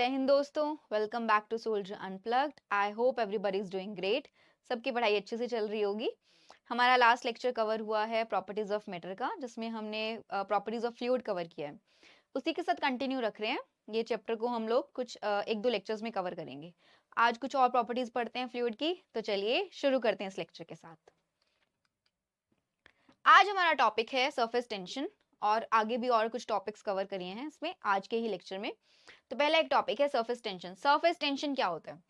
जय हिंद दोस्तों, welcome back to soldier unplugged. I hope everybody is doing great. सबकी पढ़ाई अच्छे से चल रही होगी। हमारा लास्ट लेक्चर कवर हुआ है प्रॉपर्टीज ऑफ मैटर का, जिसमें हमने प्रॉपर्टीज ऑफ फ्लूइड कवर किया है। उसी के साथ कंटिन्यू रख रहे हैं। ये चैप्टर को हम लोग कुछ एक दो लेक्चर्स में कवर करेंगे। आज कुछ और प्रॉपर्टीज पढ़ते हैं फ्लूइड की, तो चलिए शुरू करते हैं इस लेक्चर के साथ। आज हमारा टॉपिक है सरफेस टेंशन, और आगे भी और कुछ टॉपिक्स कवर करिए हैं इसमें आज के ही लेक्चर में। तो पहला एक टॉपिक है सरफेस टेंशन। सरफेस टेंशन क्या होता है?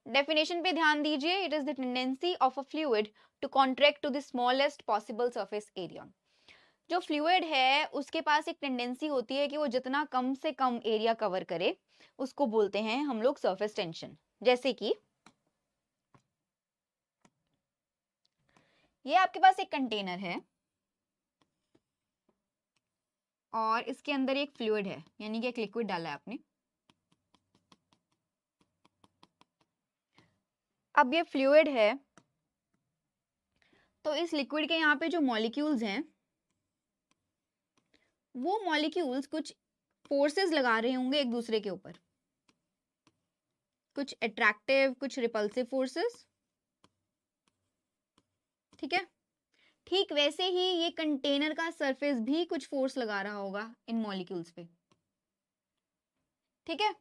डेफिनेशन पे ध्यान दीजिए। It is the tendency of a fluid to contract to the smallest possible surface area. जो फ्लूइड है उसके पास एक टेंडेंसी होती है कि वो जितना कम से कम एरिया कवर करे, उसको बोलते हैं हम लोग सरफेस टेंशन। जैसे कि ये आपके पास एक कंटेनर है और इसके अंदर एक फ्लूइड है, यानी कि एक लिक्विड डाला है आपने। अब ये फ्लूइड है, तो इस लिक्विड के यहाँ पे जो मॉलिक्यूल्स हैं, वो मॉलिक्यूल्स कुछ फोर्सेस लगा रहे होंगे एक दूसरे के ऊपर, कुछ अट्रैक्टिव, कुछ रिपल्सिव फोर्सेस। ठीक है, ठीक वैसे ही ये कंटेनर का सरफेस भी कुछ फोर्स लगा रहा होगा इन मॉलिक्यूल्स पे। ठीक है,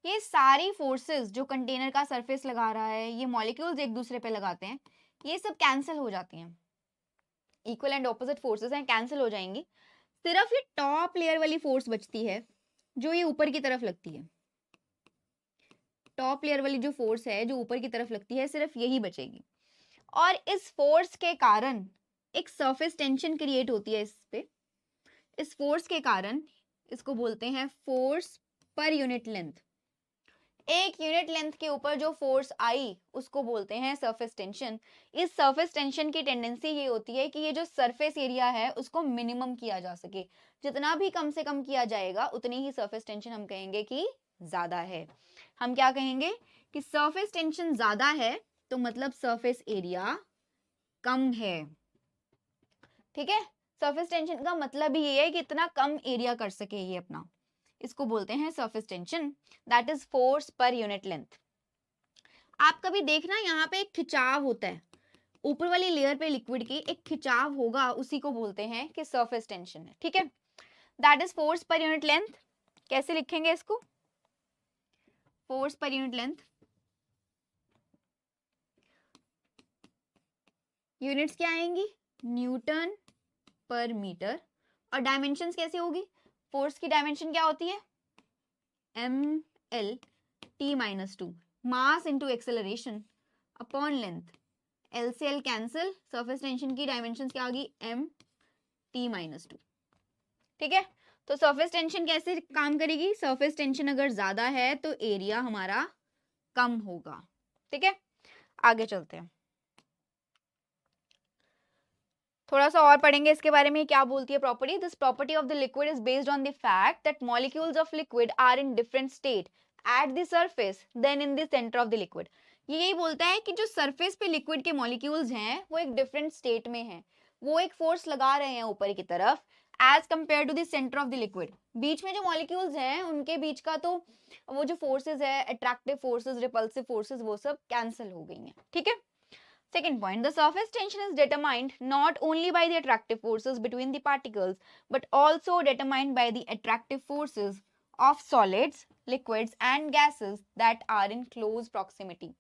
ये सारी फोर्सेस जो कंटेनर का सरफेस लगा रहा है, ये मॉलिक्यूल्स एक दूसरे पे लगाते हैं, ये सब कैंसिल हो जाती हैं। इक्वल एंड ऑपोजिट फोर्सेस हैं, कैंसिल हो जाएंगी। सिर्फ ये टॉप लेयर वाली फोर्स बचती है जो ये ऊपर की तरफ लगती है। टॉप लेयर वाली जो फोर्स है जो ऊपर की तरफ लगती है, सिर्फ यही बचेगी। और इस फोर्स के कारण एक सरफेस टेंशन क्रिएट होती है इस पे। इस फोर्स के कारण इसको बोलते हैं फोर्स पर यूनिट लेंथ। एक यूनिट लेंथ के ऊपर जो फोर्स आई उसको बोलते हैं सरफेस टेंशन। इस सरफेस टेंशन की टेंडेंसी ये होती है कि ये जो सरफेस एरिया है उसको मिनिमम किया जा सके। जितना भी कम से कम किया जाएगा उतनी ही सरफेस टेंशन हम कहेंगे कि ज्यादा है। हम क्या कहेंगे कि सरफेस टेंशन ज्यादा है तो मतलब सरफेस एरिया कम है। ठीक है, सरफेस टेंशन का मतलब ही ये है कि इतना कम एरिया कर सके ये अपना, इसको बोलते हैं surface tension. That is force per unit length. आप कभी देखना यहाँ पे एक खिंचाव होता है, ऊपर वाली लेयर पे लिक्विड की एक खिंचाव होगा, उसी को बोलते हैं कि सरफेस टेंशन है। ठीक है, that is force per unit length. कैसे लिखेंगे इसको? Force per unit length, units क्या आएंगी? न्यूटन पर मीटर। और डायमेंशंस कैसे होगी? फोर्स की डायमेंशन क्या होती है? ml(t-2), mass into acceleration upon length. L से एल कैंसिल, सरफेस टेंशन की डायमेंशन क्या होगी? m(t-2). ठीक है, तो सरफेस टेंशन कैसे काम करेगी? सरफेस टेंशन अगर ज्यादा है तो एरिया हमारा कम होगा। ठीक है, आगे चलते हैं, थोड़ा सा और पढ़ेंगे इसके बारे में। क्या बोलती है property? This property of the liquid is based on the fact that molecules of liquid are in different state at the surface then in the centre of the liquid. ये यही बोलता है कि जो सरफेस पे लिक्विड के molecules हैं वो एक डिफरेंट स्टेट में हैं, वो एक फोर्स लगा रहे हैं ऊपर की तरफ as compare to the centre of the liquid. बीच में जो मॉलिक्यूल्स हैं उनके बीच का तो वो जो फोर्सेस है, अट्रैक्टिव फोर्सेस, रिपल्सिव फोर्सेस, वो सब कैंसिल हो गई हैं। ठीक है, second point, the surface tension is determined not only by the attractive forces between the particles but also determined by the attractive forces of solids, liquids and gases that are in close proximity.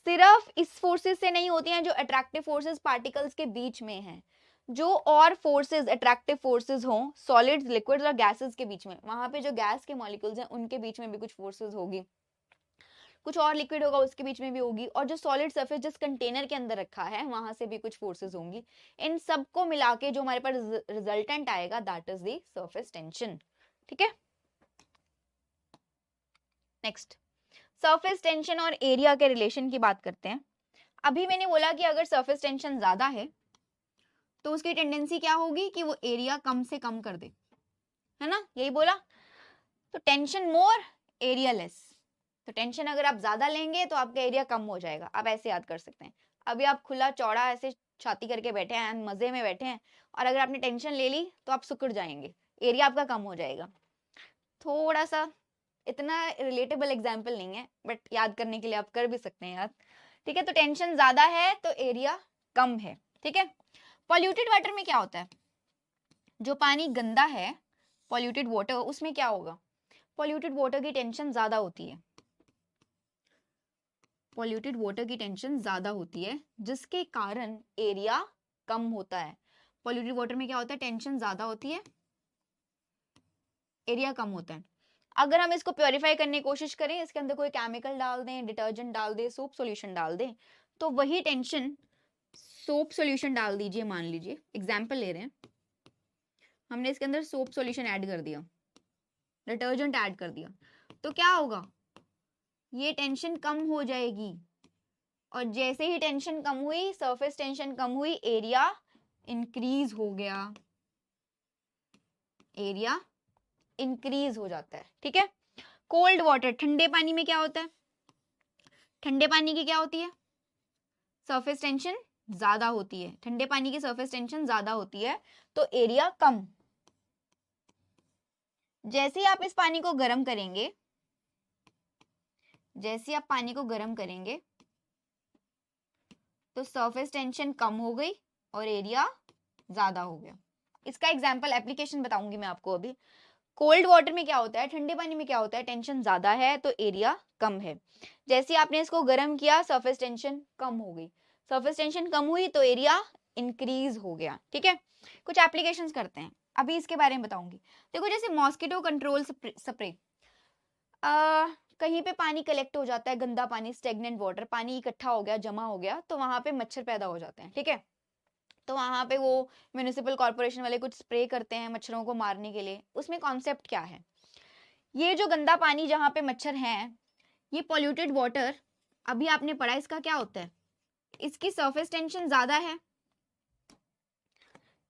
सिर्फ इस forces से नहीं होती हैं जो attractive forces particles के बीच में हैं, जो और फोर्सेस, अट्रैक्टिव फोर्सेस हों सॉलिड्स, लिक्विड्स और गैसेस के बीच में, वहां पे जो गैस के मॉलिक्यूल्स हैं उनके बीच में भी कुछ फोर्सेस होगी, कुछ और लिक्विड होगा उसके बीच में भी होगी, और जो सॉलिड सरफेस जिस कंटेनर के अंदर रखा है वहां से भी कुछ फोर्सेस होंगी। इन सबको मिला के जो हमारे पास रिजल्टेंट आएगा that is the surface tension. ठीक है, नेक्स्ट, सरफेस टेंशन और एरिया के रिलेशन की बात करते हैं। अभी मैंने बोला कि अगर सरफेस टेंशन ज्यादा है तो उसकी टेंडेंसी क्या होगी कि वो एरिया कम से कम कर दे, है ना, यही बोला। तो टेंशन मोर, एरिया लेस। तो टेंशन अगर आप ज्यादा लेंगे तो आपका एरिया कम हो जाएगा। आप ऐसे याद कर सकते हैं, अभी आप खुला चौड़ा ऐसे छाती करके बैठे हैं, मजे में बैठे हैं, और अगर आपने टेंशन ले ली तो आप सिकुड़ जाएंगे, एरिया आपका कम हो जाएगा। थोड़ा सा इतना रिलेटेबल एग्जाम्पल नहीं है, बट याद करने के लिए आप कर भी सकते हैं याद। ठीक है, तो टेंशन ज्यादा है तो एरिया कम है। ठीक है, पॉल्यूटेड वाटर में क्या होता है, जो पानी गंदा है, पॉल्यूटेड वाटर, उसमें क्या होगा, पॉल्यूटेड वाटर की टेंशन ज्यादा होती है, पॉल्यूटेड वाटर की टेंशन ज्यादा होती है, जिसके कारण एरिया कम होता है। पॉल्यूटेड वाटर में क्या होता है, टेंशन ज्यादा होती है, एरिया कम होता है। अगर हम इसको प्योरीफाई करने की कोशिश करें, इसके अंदर कोई केमिकल डाल दें, डिटर्जेंट डाल दें, सोप सॉल्यूशन डाल दें, तो वही टेंशन, सोप सॉल्यूशन डाल दीजिए, मान लीजिए एग्जाम्पल ले रहे हैं, हमने इसके अंदर सोप सॉल्यूशन ऐड कर दिया, डिटर्जेंट ऐड कर दिया, तो क्या होगा, ये टेंशन कम हो जाएगी, और जैसे ही टेंशन कम हुई, सरफेस टेंशन कम हुई, एरिया इंक्रीज हो गया, एरिया इंक्रीज हो जाता है। ठीक है, कोल्ड वाटर, ठंडे पानी में क्या होता है, ठंडे पानी की क्या होती है, सरफेस टेंशन ज्यादा होती है, ठंडे पानी की सरफेस टेंशन ज्यादा होती है, तो एरिया कम। जैसे ही आप इस पानी को गर्म करेंगे, जैसे आप पानी को गर्म करेंगे, तो सरफेस टेंशन कम हो गई और एरिया ज्यादा हो गया। इसका एग्जांपल एप्लीकेशन बताऊंगी मैं आपको अभी। कोल्ड वाटर में क्या होता है, ठंडे पानी में क्या होता है, टेंशन ज्यादा है तो एरिया कम है। जैसे ही आपने इसको गर्म किया, सरफेस टेंशन कम हो गई, सरफेस टेंशन कम हुई तो एरिया इंक्रीज हो गया। ठीक है, कुछ एप्लीकेशंस करते हैं, अभी इसके बारे में बताऊंगी। देखो, जैसे मॉस्किटो कंट्रोल स्प्रे, कहीं पे पानी कलेक्ट हो जाता है, गंदा पानी, स्टेगनेंट वाटर, पानी इकट्ठा हो गया, जमा हो गया, तो वहां पे मच्छर पैदा हो जाते हैं। ठीक है, तो वहां पे वो म्युनिसिपल कॉर्पोरेशन वाले कुछ स्प्रे करते हैं मच्छरों को मारने के लिए। उसमें कॉन्सेप्ट क्या है, ये जो गंदा पानी जहां पे मच्छर हैं, ये पॉल्यूटेड वाटर, अभी आपने पढ़ा, इसका क्या होता है, इसकी सरफेस टेंशन ज्यादा है,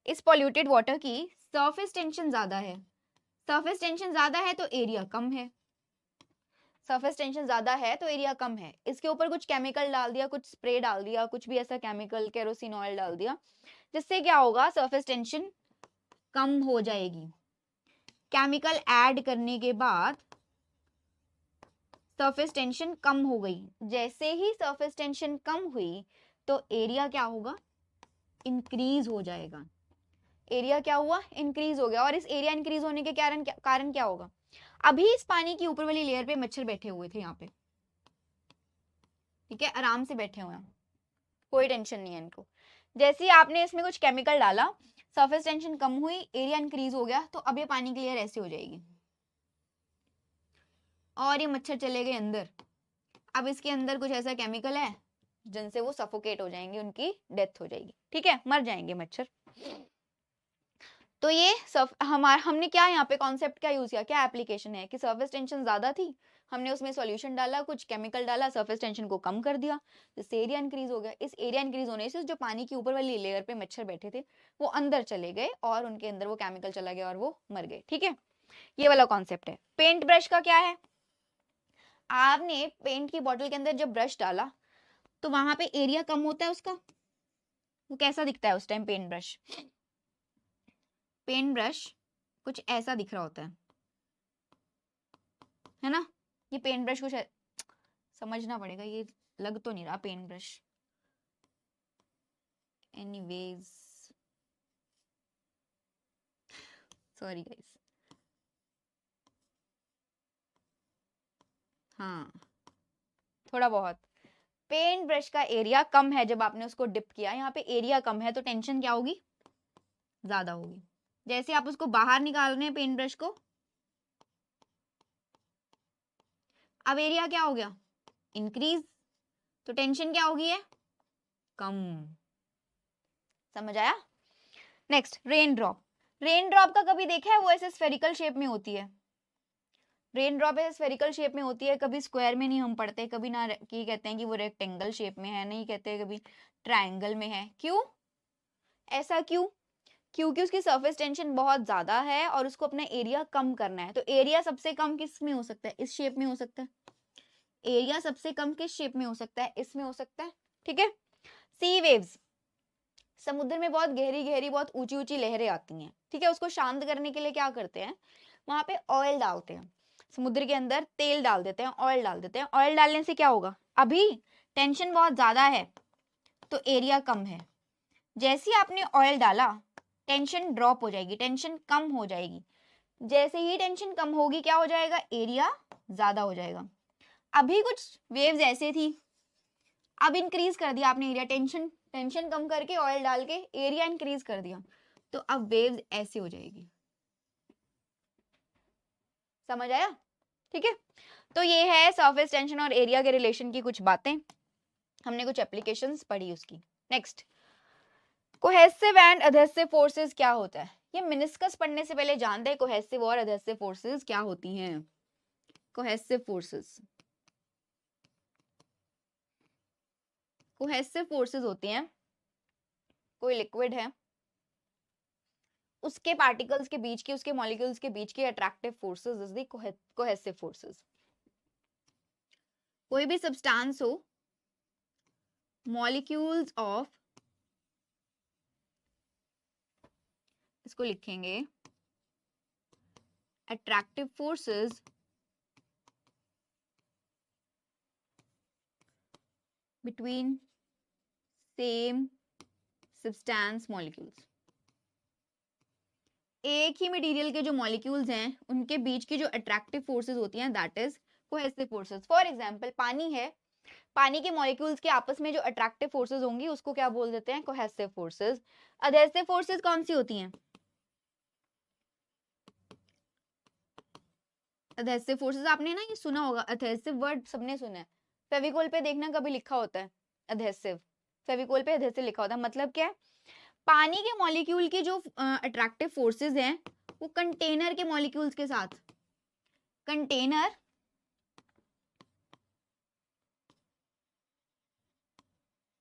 इस पॉल्यूटेड वाटर की सरफेस टेंशन ज्यादा है, सरफेस टेंशन ज्यादा है तो एरिया कम है, सरफेस टेंशन ज्यादा है तो एरिया कम है। इसके ऊपर कुछ केमिकल डाल दिया, कुछ स्प्रे डाल दिया, कुछ भी ऐसा केमिकल, केरोसिन ऑयल डाल दिया, जिससे क्या होगा, सरफेस टेंशन कम हो जाएगी। केमिकल ऐड करने के बाद सरफेस टेंशन कम हो गई, जैसे ही सरफेस टेंशन कम हुई तो एरिया क्या होगा, इंक्रीज हो जाएगा। एरिया क्या हुआ, इंक्रीज हो गया। और इस एरिया इंक्रीज होने के कारण क्या होगा, अभी इस पानी की ऊपर वाली लेयर पे मच्छर बैठे हुए थे यहाँ पे, ठीक है, आराम से बैठे हुए हैं, कोई टेंशन नहीं है इनको। जैसे ही आपने इसमें कुछ केमिकल डाला, सरफेस टेंशन कम हुई, एरिया इंक्रीज हो गया, तो अब ये पानी की लेयर ऐसे हो जाएगी और ये मच्छर चले गए अंदर। अब इसके अंदर कुछ ऐसा केमिकल है जिनसे वो सफोकेट हो जाएंगे, उनकी डेथ हो जाएगी। ठीक है, मर जाएंगे मच्छर। तो ये हमने क्या यहाँ पे कॉन्सेप्ट क्या यूज किया, क्या एप्लीकेशन है कि सरफेस टेंशन ज्यादा थी, हमने उसमें सॉल्यूशन डाला, कुछ केमिकल डाला, सरफेस टेंशन को कम कर दिया, जिससे एरिया इंक्रीज हो गया। इस एरिया इंक्रीज होने से जो पानी के ऊपर वाली लेयर पे मच्छर बैठे थे वो अंदर चले गए और उनके अंदर वो केमिकल चला गया और वो मर गए। ठीक है, ये वाला कॉन्सेप्ट है। पेंट ब्रश का क्या है, आपने पेंट की बॉटल के अंदर जब ब्रश डाला तो वहां पे एरिया कम होता है उसका, वो कैसा दिखता है उस time paint brush, pen brush कुछ ऐसा दिख रहा होता है ना, ये पेन ब्रश कुछ समझना पड़ेगा, ये लग तो नहीं रहा pen brush, anyways sorry guys. हाँ, थोड़ा बहुत पेंट ब्रश का एरिया कम है, जब आपने उसको डिप किया, यहाँ पे एरिया कम है तो टेंशन क्या होगी, ज्यादा होगी। जैसे आप उसको बाहर निकाल रहे हैं पेंट ब्रश को, अब एरिया क्या हो गया, इंक्रीज, तो टेंशन क्या होगी, है कम। समझ आया। Next, rain drop. Rain drop का कभी देखा है, वो ऐसे स्फेरिकल शेप में होती है, रेन ड्रॉप ऐसे स्फेरिकल शेप में होती है, कभी स्क्वायर में नहीं हम पढ़ते, कभी ना की कहते हैं कि वो रेक्टेंगल शेप में है, नहीं कहते कभी ट्रायंगल में है। क्यों ऐसा, क्यों, क्योंकि उसकी सरफेस टेंशन बहुत ज्यादा है और उसको अपना एरिया कम करना है। तो एरिया सबसे कम किस में हो सकता है, इस शेप में हो सकता है, एरिया सबसे कम किस शेप में हो सकता है, इसमें हो सकता है। ठीक है, सी वेव्स, समुद्र में बहुत गहरी गहरी बहुत ऊंची ऊंची लहरें आती हैं, ठीक है, उसको शांत करने के लिए क्या करते हैं, वहां पे ऑयल डालते हैं। समुद्र के अंदर तेल डाल देते हैं, ऑयल डाल देते हैं। ऑयल डालने से क्या होगा, अभी टेंशन बहुत ज्यादा है तो एरिया कम है। जैसे ही आपने ऑयल डाला टेंशन ड्रॉप हो जाएगी, टेंशन कम हो जाएगी। जैसे ही टेंशन कम होगी क्या हो जाएगा, एरिया ज्यादा हो जाएगा। अभी कुछ वेव्स ऐसे थी, अब इंक्रीज कर दिया आपने एरिया, टेंशन टेंशन कम करके ऑयल डाल के एरिया इंक्रीज कर दिया, तो अब वेव्स ऐसे हो जाएगी। समझ आया? ठीक है, तो ये है सरफेस टेंशन और एरिया के रिलेशन की कुछ बातें, हमने कुछ एप्लीकेशंस पढ़ी उसकी। Next, cohesive and adhesive forces क्या होता है? ये मेनिस्कस पढ़ने से पहले जानते हैं कोहेसिव और अधेसिव फोर्सेस क्या होती हैं। कोहेसिव फोर्सेस, कोहेसिव फोर्सेस होती हैं, कोई लिक्विड है उसके पार्टिकल्स के बीच की, उसके मॉलिक्यूल्स के बीच की attractive forces is the cohesive forces. कोई भी सब्सटेंस हो, मॉलिक्यूल्स ऑफ, इसको लिखेंगे attractive forces between same substance molecules. एक ही मटेरियल के जो मॉलिक्यूल्स हैं उनके बीच की जो अट्रैक्टिव फोर्सेस होती हैं that is cohesive forces. For example पानी है, पानी के मॉलिक्यूल्स के आपस में जो अट्रैक्टिव फोर्सेस होंगी उसको क्या बोल देते हैं, कोहेसिव फोर्सेस। अधेसिव फोर्सेस कौन सी होती हैं? अधेसिव फोर्सेस आपने ना ये सुना होगा, अधेसिव वर्ड सबने सुना है। फेविकोल पे देखना कभी लिखा होता है अधेसिव, फेविकोल पे अधेसिव लिखा होता है। मतलब क्या है, पानी के मॉलिक्यूल की जो अट्रैक्टिव फोर्सेस हैं वो कंटेनर के मॉलिक्यूल्स के साथ, container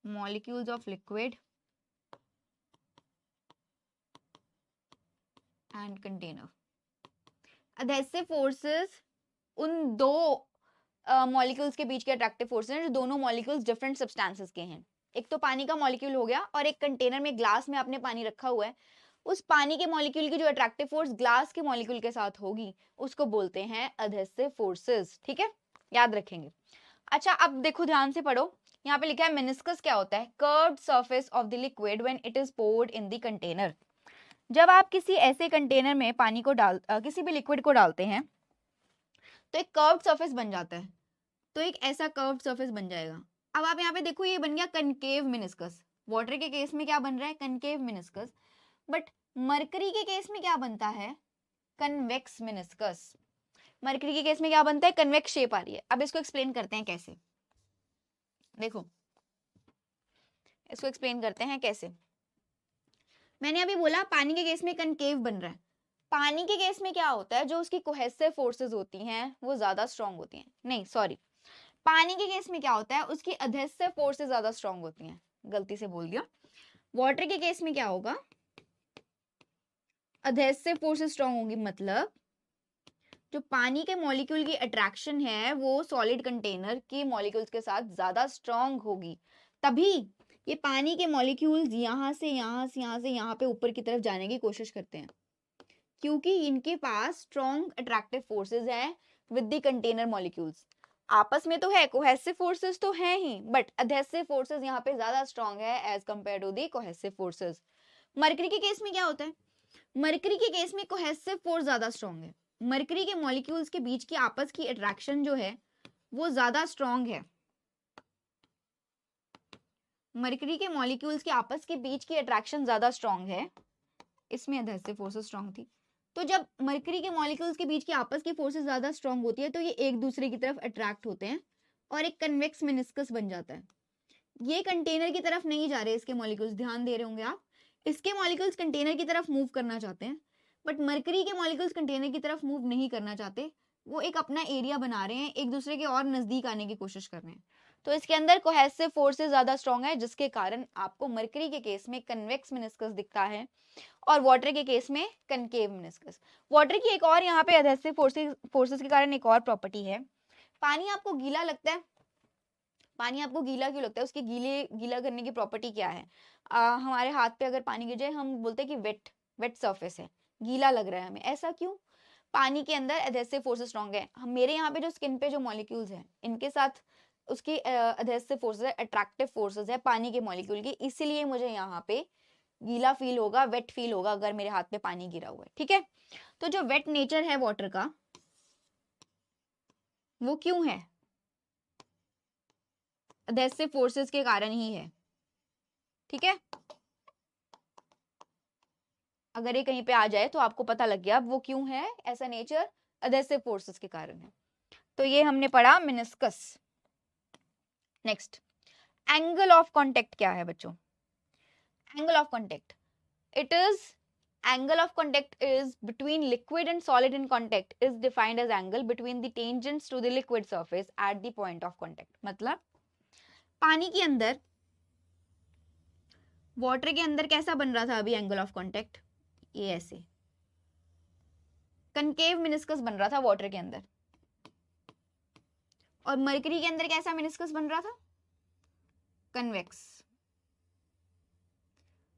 molecules of liquid and container. Adhesive forces उन दो मॉलिक्यूल्स के बीच के अट्रैक्टिव फोर्सेस हैं जो दोनों मॉलिक्यूल्स डिफरेंट सब्सटेंसेस के हैं। एक तो पानी का मॉलिक्यूल हो गया और एक कंटेनर में, ग्लास में आपने पानी रखा हुआ है, उस पानी के मॉलिक्यूल की जो अट्रैक्टिव फोर्स ग्लास के मॉलिक्यूल के साथ होगी उसको बोलते हैं अधेसिव फोर्सेस। ठीक है, याद रखेंगे। अच्छा अब देखो ध्यान से पढ़ो, यहाँ पे लिखा है मेनिस्कस क्या होता है, curved surface of the liquid when it is poured in the container. जब आप किसी ऐसे कंटेनर में पानी को किसी भी लिक्विड को डालते हैं तो एक कर्व्ड सरफेस बन जाता है, तो एक ऐसा कर्व्ड सरफेस बन जाएगा। अब आप यहाँ पे देखो ये बन गया कनकेव मेनिस्कस। वाटर के केस में क्या बन रहा है, कनकेव मेनिस्कस। बट मरकरी के केस में क्या बनता है, कन्वेक्स मेनिस्कस। मरकरी के केस में क्या बनता है, कन्वेक्स शेप आ रही है। अब इसको एक्सप्लेन करते हैं कैसे, देखो इसको एक्सप्लेन करते हैं कैसे। मैंने अभी बोला पानी के केस में कनकेव बन रहा है। पानी के केस में क्या होता है, जो उसकी कोहेसिव फोर्सेस होती हैं वो ज्यादा स्ट्रांग होती हैं, नहीं सॉरी, पानी के केस में क्या होता है उसकी अधेसिव फोर्सेस ज्यादा स्ट्रांग होती हैं, गलती से बोल दिया। वाटर के केस में क्या होगा, अधेसिव फोर्सेस स्ट्रांग होंगी, मतलब जो पानी के मॉलिक्यूल की अट्रैक्शन है वो सॉलिड कंटेनर की मॉलिक्यूल्स के साथ ज्यादा स्ट्रांग होगी। तभी ये पानी के मॉलिक्यूल्स यहाँ से यहाँ से यहाँ से यहाँ पे ऊपर की तरफ जाने की कोशिश करते हैं, क्योंकि इनके पास स्ट्रॉन्ग अट्रैक्टिव फोर्सेस हैं विद द कंटेनर मॉलिक्यूल्स। आपस में तो है, कोहेसिव फोर्सेस तो है ही, बट अधेसिव फोर्सेस यहाँ पे ज्यादा स्ट्रॉन्ग है as compare to the cohesive forces. Mercury के केस में क्या होता है, मरकरी के केस में कोहेसिव फोर्स ज्यादा स्ट्रॉन्ग है। मरकरी के मॉलिक्यूल्स के बीच की आपस की अट्रैक्शन जो है वो ज्यादा स्ट्रॉन्ग है। मरकरी के मॉलिक्यूल्स के आपस के बीच की अट्रैक्शन ज्यादा स्ट्रॉन्ग है, इसमें अधेसिव फोर्सेस स्ट्रॉन्ग थी। तो जब मरकरी के मॉलिक्यूल्स के बीच की आपस की फोर्सेस ज्यादा स्ट्रांग होती है तो ये एक दूसरे की तरफ अट्रैक्ट होते हैं और एक कन्वेक्स मेनिस्कस बन जाता है। ये कंटेनर की तरफ नहीं जा रहे इसके मॉलिक्यूल्स, ध्यान दे रहे होंगे आप, इसके मॉलिक्यूल्स कंटेनर की तरफ मूव करना चाहते हैं, बट मरकरी के मॉलिक्यूल्स कंटेनर की तरफ मूव नहीं करना चाहते, वो एक अपना एरिया बना रहे हैं, एक दूसरे के और नजदीक आने की कोशिश कर रहे हैं। तो इसके अंदर कोहेसिव फोर्सेस ज्यादा स्ट्रांग है, जिसके कारण आपको मरकरी के केस में कन्वेक्स मेनिस्कस दिखता है और वाटर के केस में कनकेव मेनिस्कस। वाटर की एक और यहाँ पे अधेसिव फोर्सेस के कारण एक और प्रॉपर्टी है। पानी आपको गीला लगता है, पानी आपको गीला क्यों लगता है, उसकी गीला करने की प्रॉपर्टी क्या है? हमारे हाथ पे अगर पानी गिर जाए हम बोलते हैं कि वेट सरफेस है, गीला लग रहा है हमें, ऐसा क्यों? पानी के अंदर एडहेसिव फोर्सेस स्ट्रॉन्ग है। मेरे यहाँ पे जो स्किन पे जो मॉलिक्यूल्स हैं इनके साथ उसकी एडहेसिव फोर्सेस है, अट्रैक्टिव फोर्सेस है पानी के मॉलिक्यूल की, इसीलिए मुझे यहाँ पे गीला फील होगा, वेट फील होगा अगर मेरे हाथ पे पानी गिरा हुआ है। ठीक है, तो जो वेट नेचर है वाटर का वो क्यों है? एडहेसिव फोर्सेस के कारण ही है। ठीक है, अगर ये कहीं पे आ जाए तो आपको पता लग गया वो क्यों है ऐसा नेचर, एडहेसिव फोर्सेस के कारण है। तो ये हमने पढ़ा meniscus. Next, angle of contact क्या है बच्चों? Angle of contact, it is angle of contact is between liquid and solid in contact is defined as angle between the tangents to the liquid surface at the point of contact। मतलब पानी के अंदर, water के अंदर कैसा बन रहा था अभी एंगल ऑफ कांटेक्ट? ये ऐसे कनकेव मेनिस्कस बन रहा था वाटर के अंदर। और मरकरी के अंदर कैसा मेनिस्कस बन रहा था? कन्वेक्स।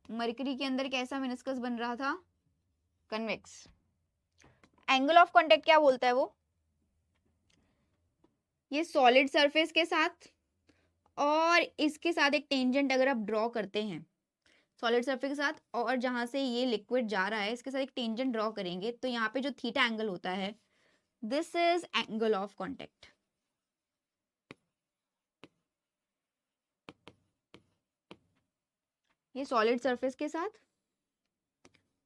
मरकरी के अंदर कैसा मेनिस्कस बन रहा था? कन्वेक्स। एंगल ऑफ कांटेक्ट क्या बोलता है वो? ये सॉलिड सरफेस के साथ और इसके साथ एक टेंजेंट अगर आप ड्रॉ करते हैं सॉलिड सरफेस के साथ, और जहां से ये लिक्विड जा रहा है इसके साथ एक टेंजेंट ड्रॉ करेंगे तो यहाँ पे जो थीटा एंगल होता है, this is angle of contact. ये सॉलिड सरफेस के साथ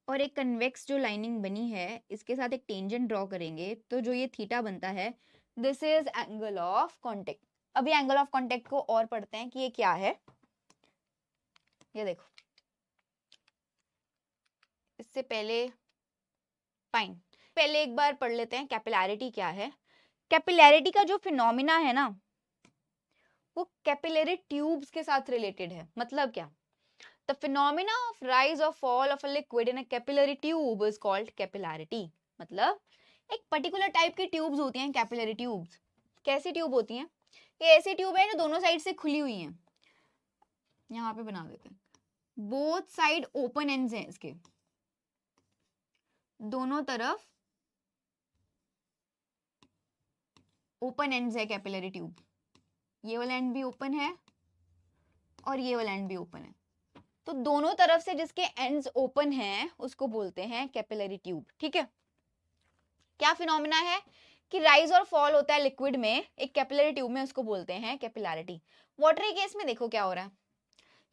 और एक कन्वेक्स जो लाइनिंग बनी है इसके साथ एक टेंजेंट ड्रॉ करेंगे तो जो ये थीटा बनता है, this is angle of contact. अभी एंगल ऑफ कांटेक्ट को और पढ़ते हैं कि ये क्या है। ये देखो, इससे पहले फाइन, पहले एक बार पढ़ लेते हैं कैपिलैरिटी क्या है। कैपिलैरिटी का जो फिनोमिना है ना वो कैपिलरी ट्यूब्स के साथ रिलेटेड है। मतलब क्या? The phenomena of rise or fall of a liquid in a capillary tube is called capillarity। मतलब एक पर्टिकुलर टाइप की ट्यूब्स होती हैं कैपिलरी ट्यूब्स। कैसी ट्यूब होती हैं? ये ऐसी ट्यूब है जो दोनों साइड से खुली हुई हैं। यहाँ पे बना देते हैं, बोथ साइड ओपन एंड्स हैं इसके, दोनों तरफ ओपन एंड्स है कैपिलरी ट्यूब। ये वाला एंड भी ओपन है और ये वाला एंड भी ओपन है, तो दोनों तरफ से जिसके एंड्स ओपन हैं उसको बोलते हैं कैपिलरी ट्यूब। ठीक है, क्या फिनोमिना है कि राइज और फॉल होता है लिक्विड में एक कैपिलरी ट्यूब में, उसको बोलते हैं कैपिलैरिटी। वाटर के केस में देखो क्या हो रहा है,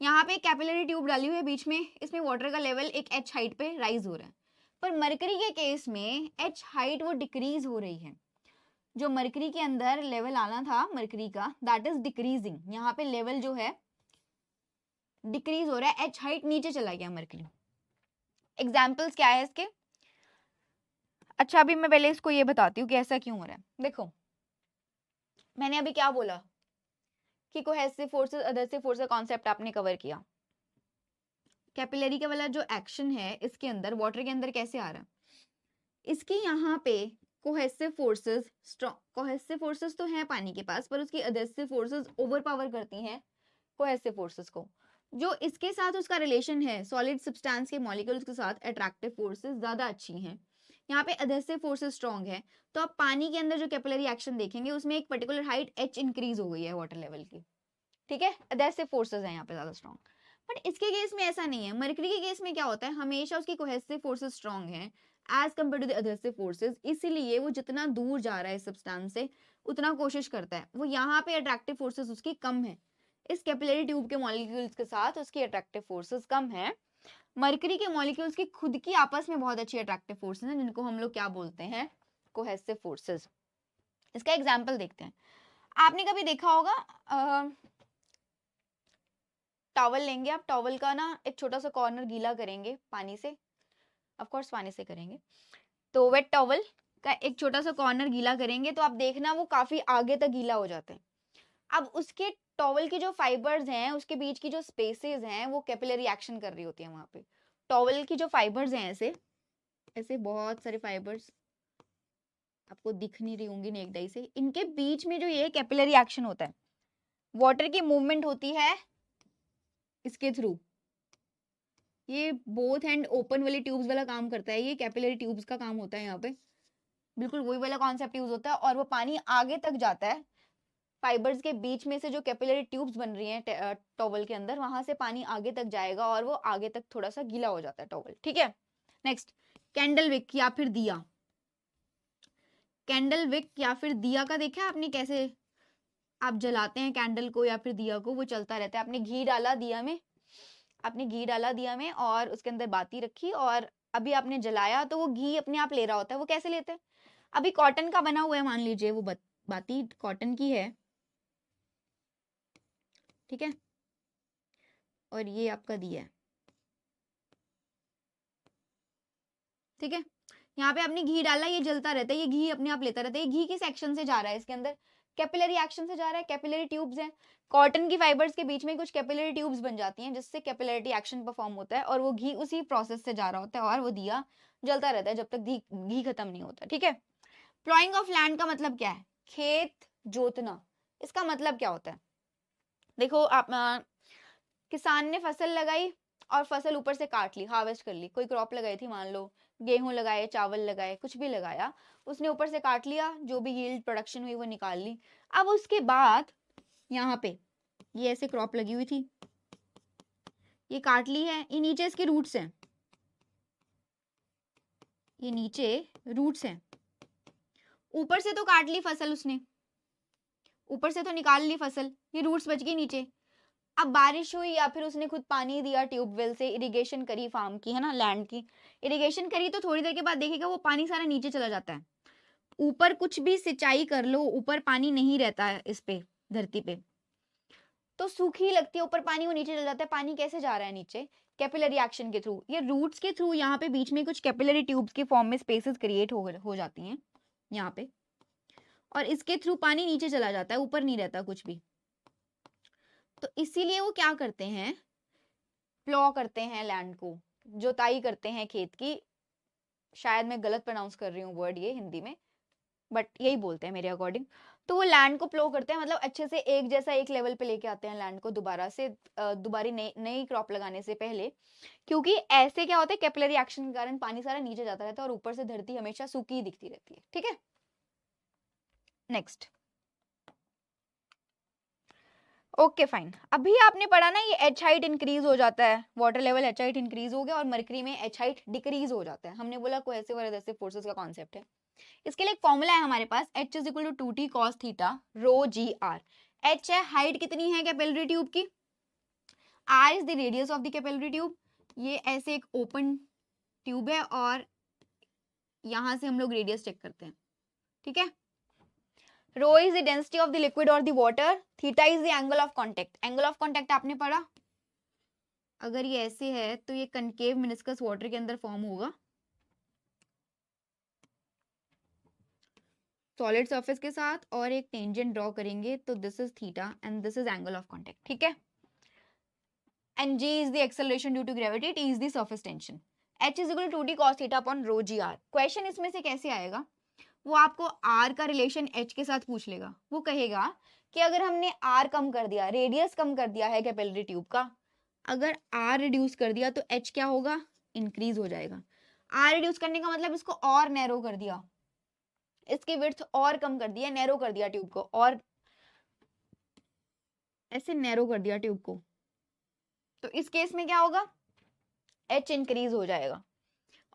यहाँ पे कैपिलरी ट्यूब डाली हुई है बीच में, इसमें वाटर का लेवल एक h हाइट पे राइज हो रहा है। पर मरकरी के केस में h हाइट वो डिक्रीज हो रही है। जो मरकरी के अंदर लेवल आना था मरकरी का, दैट इज डिक्रीजिंग। यहाँ पे लेवल जो है डिक्रीज हो रहा है, h हाइट नीचे चला गया मरकरी। एग्जाम्पल्स क्या है इसके? अच्छा, अभी मैं पहले इसको ये बताती हूँ कि ऐसा क्यों हो रहा है। देखो, मैंने अभी क्या बोला कि कोहेसिव फोर्सेस, एडहेसिव फोर्स का कॉन्सेप्ट आपने कवर किया। कैपिलरी का वाला जो एक्शन है इसके अंदर, वाटर के अंदर कैसे आ रहा है? इसके यहाँ पे कोहेसिव फोर्सेस, कोहेसिव फोर्सेस तो हैं पानी के पास, पर उसकी एडहेसिव फोर्सेस ओवरपावर करती हैं कोहेसिव फोर्सेस को। जो इसके साथ उसका रिलेशन है सॉलिड सब्सटेंस के मॉलिक्यूल्स के साथ, अट्रैक्टिव फोर्सेस ज्यादा अच्छी हैं। यहाँ पे एडहेसिव फोर्सेस स्ट्रॉन्ग है, तो आप पानी के अंदर जो कैपिलरी एक्शन देखेंगे उसमें एक पर्टिकुलर हाइट h इंक्रीज हो गई है वाटर लेवल की। ठीक है, एडहेसिव फोर्सेस है यहाँ पे ज्यादा स्ट्रॉन्ग। बट इसके केस में ऐसा नहीं है। मरकरी के केस में क्या होता है, हमेशा उसकी कोहेसिव फोर्सेस स्ट्रॉन्ग है as compare to the adhesive forces, इसीलिए वो जितना दूर जा रहा है सब्सटेंस से उतना कोशिश करता है। वो यहाँ पे अट्रैक्टिव फोर्सेस उसकी कम है, इस कैपिलरी ट्यूब के मॉलिक्यूल्स के साथ उसकी अट्रैक्टिव फोर्सेस कम है। मरकरी के मॉलिक्यूल्स की खुद की आपस में बहुत अच्छी अट्रैक्टिव फोर्सेस हैं जिनको हम लोग क्या बोलते हैं, कोहेसिव फोर्सेस। इसका एग्जांपल देखते हैं। आपने कभी देखा होगा, टॉवल लेंगे आप, टॉवल का ना एक छोटा सा कॉर्नर गीला करेंगे पानी से, ऑफ कोर्स पानी से करेंगे, तो वेट टॉवल का एक छोटा सा कॉर्नर गीला करेंगे तो आप देखना वो काफी आगे तक गीला हो जाता है। अब उसके टॉवल के जो फाइबर्स हैं उसके बीच की जो स्पेसेस हैं वो कैपिलरी एक्शन कर रही होती है। वहां पे टॉवल की जो फाइबर्स हैं ऐसे ऐसे बहुत सारे फाइबर्स आपको दिख नहीं रही होंगी नेक डाई से, इनके बीच में जो ये कैपिलरी एक्शन होता है, वाटर की मूवमेंट होती है इसके थ्रू। ये बोथ एंड ओपन वाली ट्यूब्स वाला काम करता है, ये कैपिलरी ट्यूब्स का काम होता है यहाँ पे। बिल्कुल वही वाला कॉन्सेप्ट यूज होता है, और वो पानी आगे तक जाता है, फाइबर्स के बीच में से जो कैपिलरी ट्यूब्स बन रही हैं टॉवल के अंदर, वहां से पानी आगे तक जाएगा और वो आगे तक थोड़ा सा गीला हो जाता है टॉवल, ठीक है। नेक्स्ट, कैंडल विक या फिर दिया। कैंडल विक या फिर दिया का देखा है आपने, कैसे आप जलाते हैं कैंडल को या फिर दिया को, वो चलता रहता है। आपने घी डाला दिया में, आपने घी डाला दिया में और उसके अंदर बाती रखी और अभी आपने जलाया, तो वो घी अपने आप ले रहा होता है। वो कैसे लेते हैं, अभी कॉटन का बना हुआ है मान लीजिए, वो बाती कॉटन की है, ठीक है, और ये आपका दिया है, ठीक है। यहाँ पे आपने घी डाला, ये जलता रहता है, ये घी अपने आप लेता रहता है। ये घी किस एक्शन से जा रहा है इसके अंदर, कैपिलरी एक्शन से जा रहा है। कैपिलरी ट्यूब्स हैं, कॉटन की फाइबर्स के बीच में कुछ कैपिलरी ट्यूब्स बन जाती हैं जिससे कैपिलरी एक्शन परफॉर्म होता है, और वो घी उसी प्रोसेस से जा रहा होता है और वो दिया जलता रहता है जब तक घी खत्म नहीं होता, ठीक है। प्लॉइंग ऑफ लैंड का मतलब क्या है, खेत जोतना। इसका मतलब क्या होता है, देखो आप किसान ने फसल लगाई और फसल ऊपर से काट ली, हार्वेस्ट कर ली, कोई क्रॉप लगाई थी मान लो, गेहूं लगाए, चावल लगाए, कुछ भी लगाया, उसने ऊपर से काट लिया, जो भी यील्ड प्रोडक्शन हुई वो निकाल ली। अब उसके बाद यहाँ पे ये ऐसे क्रॉप लगी हुई थी, ये काट ली है, ये नीचे इसके रूट्स हैं, ये नीचे रूट्स हैं। ऊपर से तो काट ली फसल उसने, ऊपर से तो निकाल ली फसल, ये रूट्स बच गई नीचे। अब बारिश हुई या फिर उसने खुद पानी दिया ट्यूबवेल से, इरिगेशन करी फार्म की, है ना, लैंड की इरिगेशन करी, तो थोड़ी देर के बाद देखेगा वो पानी सारा नीचे चला जाता है। ऊपर कुछ भी सिंचाई कर लो, ऊपर पानी नहीं रहता है इस पे, धरती पे तो सूखी लगती है, ऊपर पानी वो नीचे चल जाता है। पानी कैसे जा रहा है नीचे, कैपिलरी एक्शन के थ्रू, ये रूट्स के थ्रू। यहाँ पे बीच में कुछ कैपिलरी ट्यूब्स के फॉर्म में स्पेसेस क्रिएट हो जाती हैं यहाँ पे, और इसके थ्रू पानी नीचे चला जाता है, ऊपर नहीं रहता कुछ भी। तो इसीलिए वो क्या करते हैं, प्लॉ करते हैं लैंड को, जोताई करते हैं खेत की। शायद मैं गलत प्रोनाउंस कर रही हूँ वर्ड ये हिंदी में, बट यही बोलते हैं मेरे अकॉर्डिंग। तो वो लैंड को प्लो करते हैं, मतलब अच्छे से एक जैसा एक लेवल पे लेके आते हैं लैंड को, दोबारा से दोबारी नई क्रॉप लगाने से पहले। क्योंकि ऐसे क्या होता है, कैपिलरी एक्शन के कारण पानी सारा नीचे जाता रहता है और ऊपर से धरती हमेशा सूखी दिखती रहती है, ठीक है। Next, okay fine. अभी आपने पढ़ा ना, ये एच हाइट इंक्रीज हो जाता है, water level H height increase हो गया, और मरकरी में एच हाइट डिक्रीज हो जाता है। हमने बोला कोहेसिव और एडहेसिव फोर्सेस का कॉन्सेप्ट है। इसके लिए एक फॉर्मूला है हमारे पास, H is equal to 2t cos theta rho G R. H है हाइट कितनी है कैपिलरी ट्यूब की, R is the radius of the capillary tube. ये ऐसे एक ओपन ट्यूब है और यहां से हम लोग रेडियस चेक करते हैं, ठीक है। Rho is the density of the liquid और the water, theta is the angle of contact. Angle of contact आपने पढ़ा, अगर ये ऐसे है तो ये कनकेव मेनिस्कस वाटर के अंदर फॉर्म होगा, सॉलिड सरफेस के साथ, और एक टेंजेंट ड्रॉ करेंगे, तो this is theta and this is angle of contact, ठीक है। and g is the acceleration due to gravity, t is the surface tension, h is equal to 2t cos theta upon rho g r। Question इसमें से कैसे आएगा, वो आपको r का relation h के साथ पूछ लेगा। वो कहेगा कि अगर हमने r कम कर दिया, रेडियस कम कर दिया है कैपिलरी ट्यूब का, अगर r रिड्यूस कर दिया तो h क्या होगा, इंक्रीज हो जाएगा। r रिड्यूस करने का मतलब इसको और नैरो कर दिया, इसकी विड्थ और कम कर दिया, नैरो कर दिया ट्यूब को, और ऐसे नैरो कर दिया ट्यूब को, तो इस केस में क्या होगा, h इंक्रीज हो जाएगा।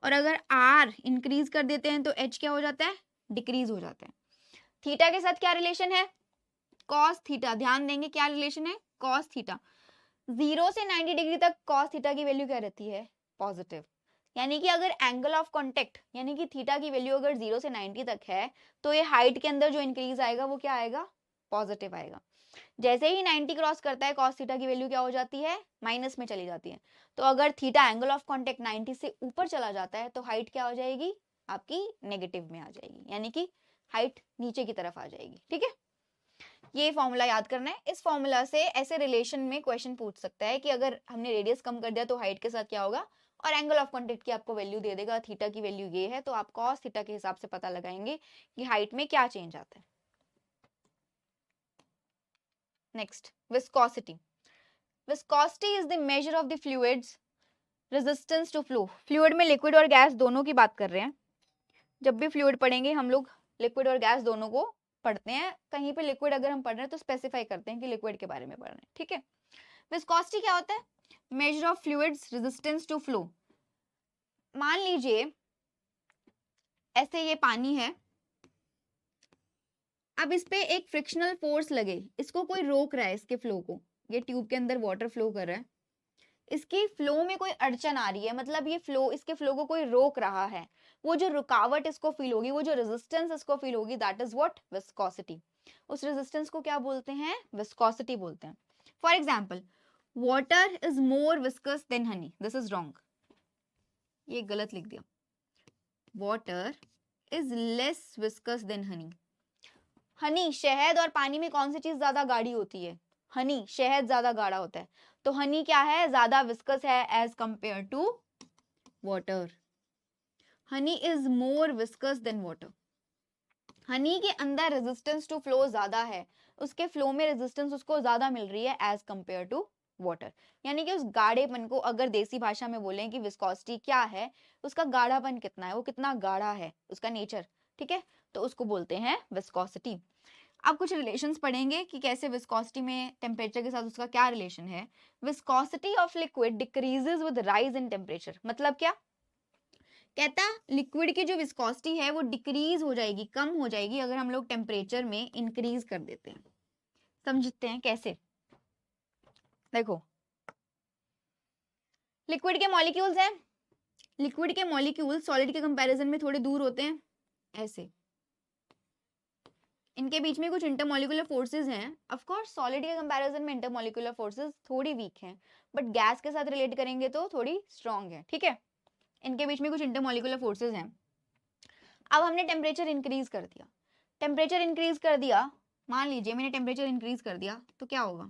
और अगर r इंक्रीज कर देते हैं तो h क्या हो जाता है, डिक्रीज हो जाता है। थीटा के साथ क्या रिलेशन है, cos थीटा। ध्यान देंगे क्या रिलेशन है, cos थीटा। 0 से 90 डिग्री तक cos थीटा की वैल्यू क्या रहती है, पॉजिटिव। यानी कि अगर एंगल ऑफ कांटेक्ट यानी कि थीटा की वैल्यू अगर 0 से 90 तक है, तो ये हाइट के अंदर जो इंक्रीज आएगा वो क्या आएगा, पॉजिटिव आएगा। जैसे ही 90 क्रॉस करता है cos थीटा की वैल्यू क्या हो जाती है, माइनस में चली जाती है। तो अगर थीटा एंगल ऑफ कांटेक्ट 90 से ऊपर चला जाता है तो हाइट क्या हो जाएगी, आपकी नेगेटिव में आ जाएगी, यानी कि हाइट नीचे की तरफ आ जाएगी, ठीक है। ये फॉर्मूला याद करना है। इस फॉर्मूला से ऐसे रिलेशन में क्वेश्चन पूछ सकता है कि अगर हमने रेडियस कम कर दिया तो हाइट के साथ क्या होगा, और एंगल ऑफ कांटेक्ट की आपको वैल्यू दे देगा, थीटा की वैल्यू ये है, तो आप cos थीटा के हिसाब से पता लगाएंगे कि हाइट में क्या चेंज आता है। Next, viscosity. Viscosity is the measure of the fluids resistance to flow. Fluid में लिक्विड और गैस दोनों की बात कर रहे हैं। जब भी फ्लूइड पढ़ेंगे हम लोग लिक्विड और गैस दोनों को पढ़ते हैं, कहीं पे लिक्विड अगर हम पढ़ रहे हैं तो स्पेसिफाई करते हैं कि लिक्विड के बारे में पढ़ रहे हैं, ठीक है। विस्कोसिटी क्या होता है? Measure of fluids resistance to flow. मान लीजिए ऐसे ये पानी है, अब इस पे एक फ्रिक्शनल फोर्स लगे, इसको कोई रोक रहा है, इसके फ्लो को, ये ट्यूब के अंदर वाटर फ्लो कर रहा है, इसकी फ्लो में कोई अड़चन आ रही है, मतलब ये फ्लो, इसके फ्लो को कोई रोक रहा है, वो जो रुकावट इसको फील होगी, वो जो रेजिस्टेंस इसको फील होगी, दैट इज व्हाट? विस्कोसिटी। उस रेजिस्टेंस को क्या बोलते हैं? विस्कोसिटी बोलते हैं। For example, water is more viscous than honey, this is wrong, ये गलत लिख दिया। Water is less viscous than honey. Honey, शहद और पानी में कौन सी चीज ज्यादा गाढ़ी होती है? हनी, शहद ज्यादा गाढ़ा होता है, तो हनी क्या है? ज्यादा विस्कस है as compare to water. Honey is more viscous than water. Honey के अंदर रेजिस्टेंस टू फ्लो ज्यादा है, उसके फ्लो में रेजिस्टेंस उसको ज्यादा मिल रही है एज कंपेयर टू वाटर। यानी कि उस गाढ़ेपन को अगर देसी भाषा में बोलें कि विस्कोसिटी क्या है, उसका गाढ़ापन कितना है, वो कितना गाढ़ा है, उसका नेचर, ठीक है, तो उसको बोलते हैं विस्कोसिटी। अब कुछ रिलेशंस पढ़ेंगे कि कैसे विस्कोसिटी में टेम्परेचर के साथ उसका क्या रिलेशन है। Viscosity of liquid decreases with rise in temperature. मतलब क्या कहता? लिक्विड की जो विस्कोसिटी है वो डिक्रीज हो जाएगी, कम हो जाएगी, अगर हम लोग टेम्परेचर में इंक्रीज कर देते हैं। समझते हैं कैसे? देखो, लिक्विड के मॉलिक्यूल्स हैं, लिक्विड के मॉलिक्यूल सॉलिड के कंपैरिजन में थोड़े दूर होते हैं, ऐसे इनके बीच में कुछ इंटरमॉलिक्यूलर फोर्सेस हैं। ऑफ कोर्स सॉलिड के कंपैरिजन में इंटरमॉलिक्यूलर फोर्सेस थोड़ी वीक हैं, बट गैस के साथ रिलेट करेंगे तो थोड़ी स्ट्रांग है, ठीक है। इनके बीच में कुछ इंटरमॉलिक्यूलर फोर्सेस हैं। अब हमने टेम्परेचर इंक्रीज कर दिया, टेम्परेचर इंक्रीज कर दिया, मान लीजिए मैंने टेम्परेचर इंक्रीज कर दिया, तो क्या होगा?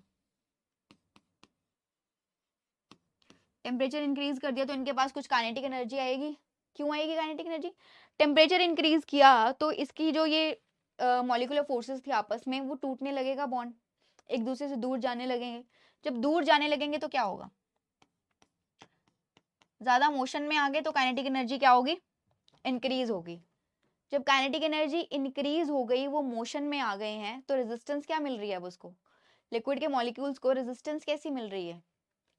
टेम्परेचर इंक्रीज कर दिया तो इनके पास कुछ काइनेटिक एनर्जी आएगी। क्यों आएगी काइनेटिक एनर्जी? टेम्परेचर इंक्रीज किया तो इसकी जो ये मॉलिक्यूलर फोर्सेस थी आपस में, वो टूटने लगेगा, बॉन्ड एक दूसरे से दूर जाने लगेंगे। जब दूर जाने लगेंगे तो क्या होगा? ज्यादा मोशन में आ गए तो काइनेटिक एनर्जी क्या होगी? इंक्रीज होगी। जब काइनेटिक एनर्जी इंक्रीज हो गई, वो मोशन में आ गए हैं, तो रेजिस्टेंस क्या मिल रही है अब उसको? लिक्विड के मॉलिक्यूल्स को रेजिस्टेंस कैसी मिल रही है?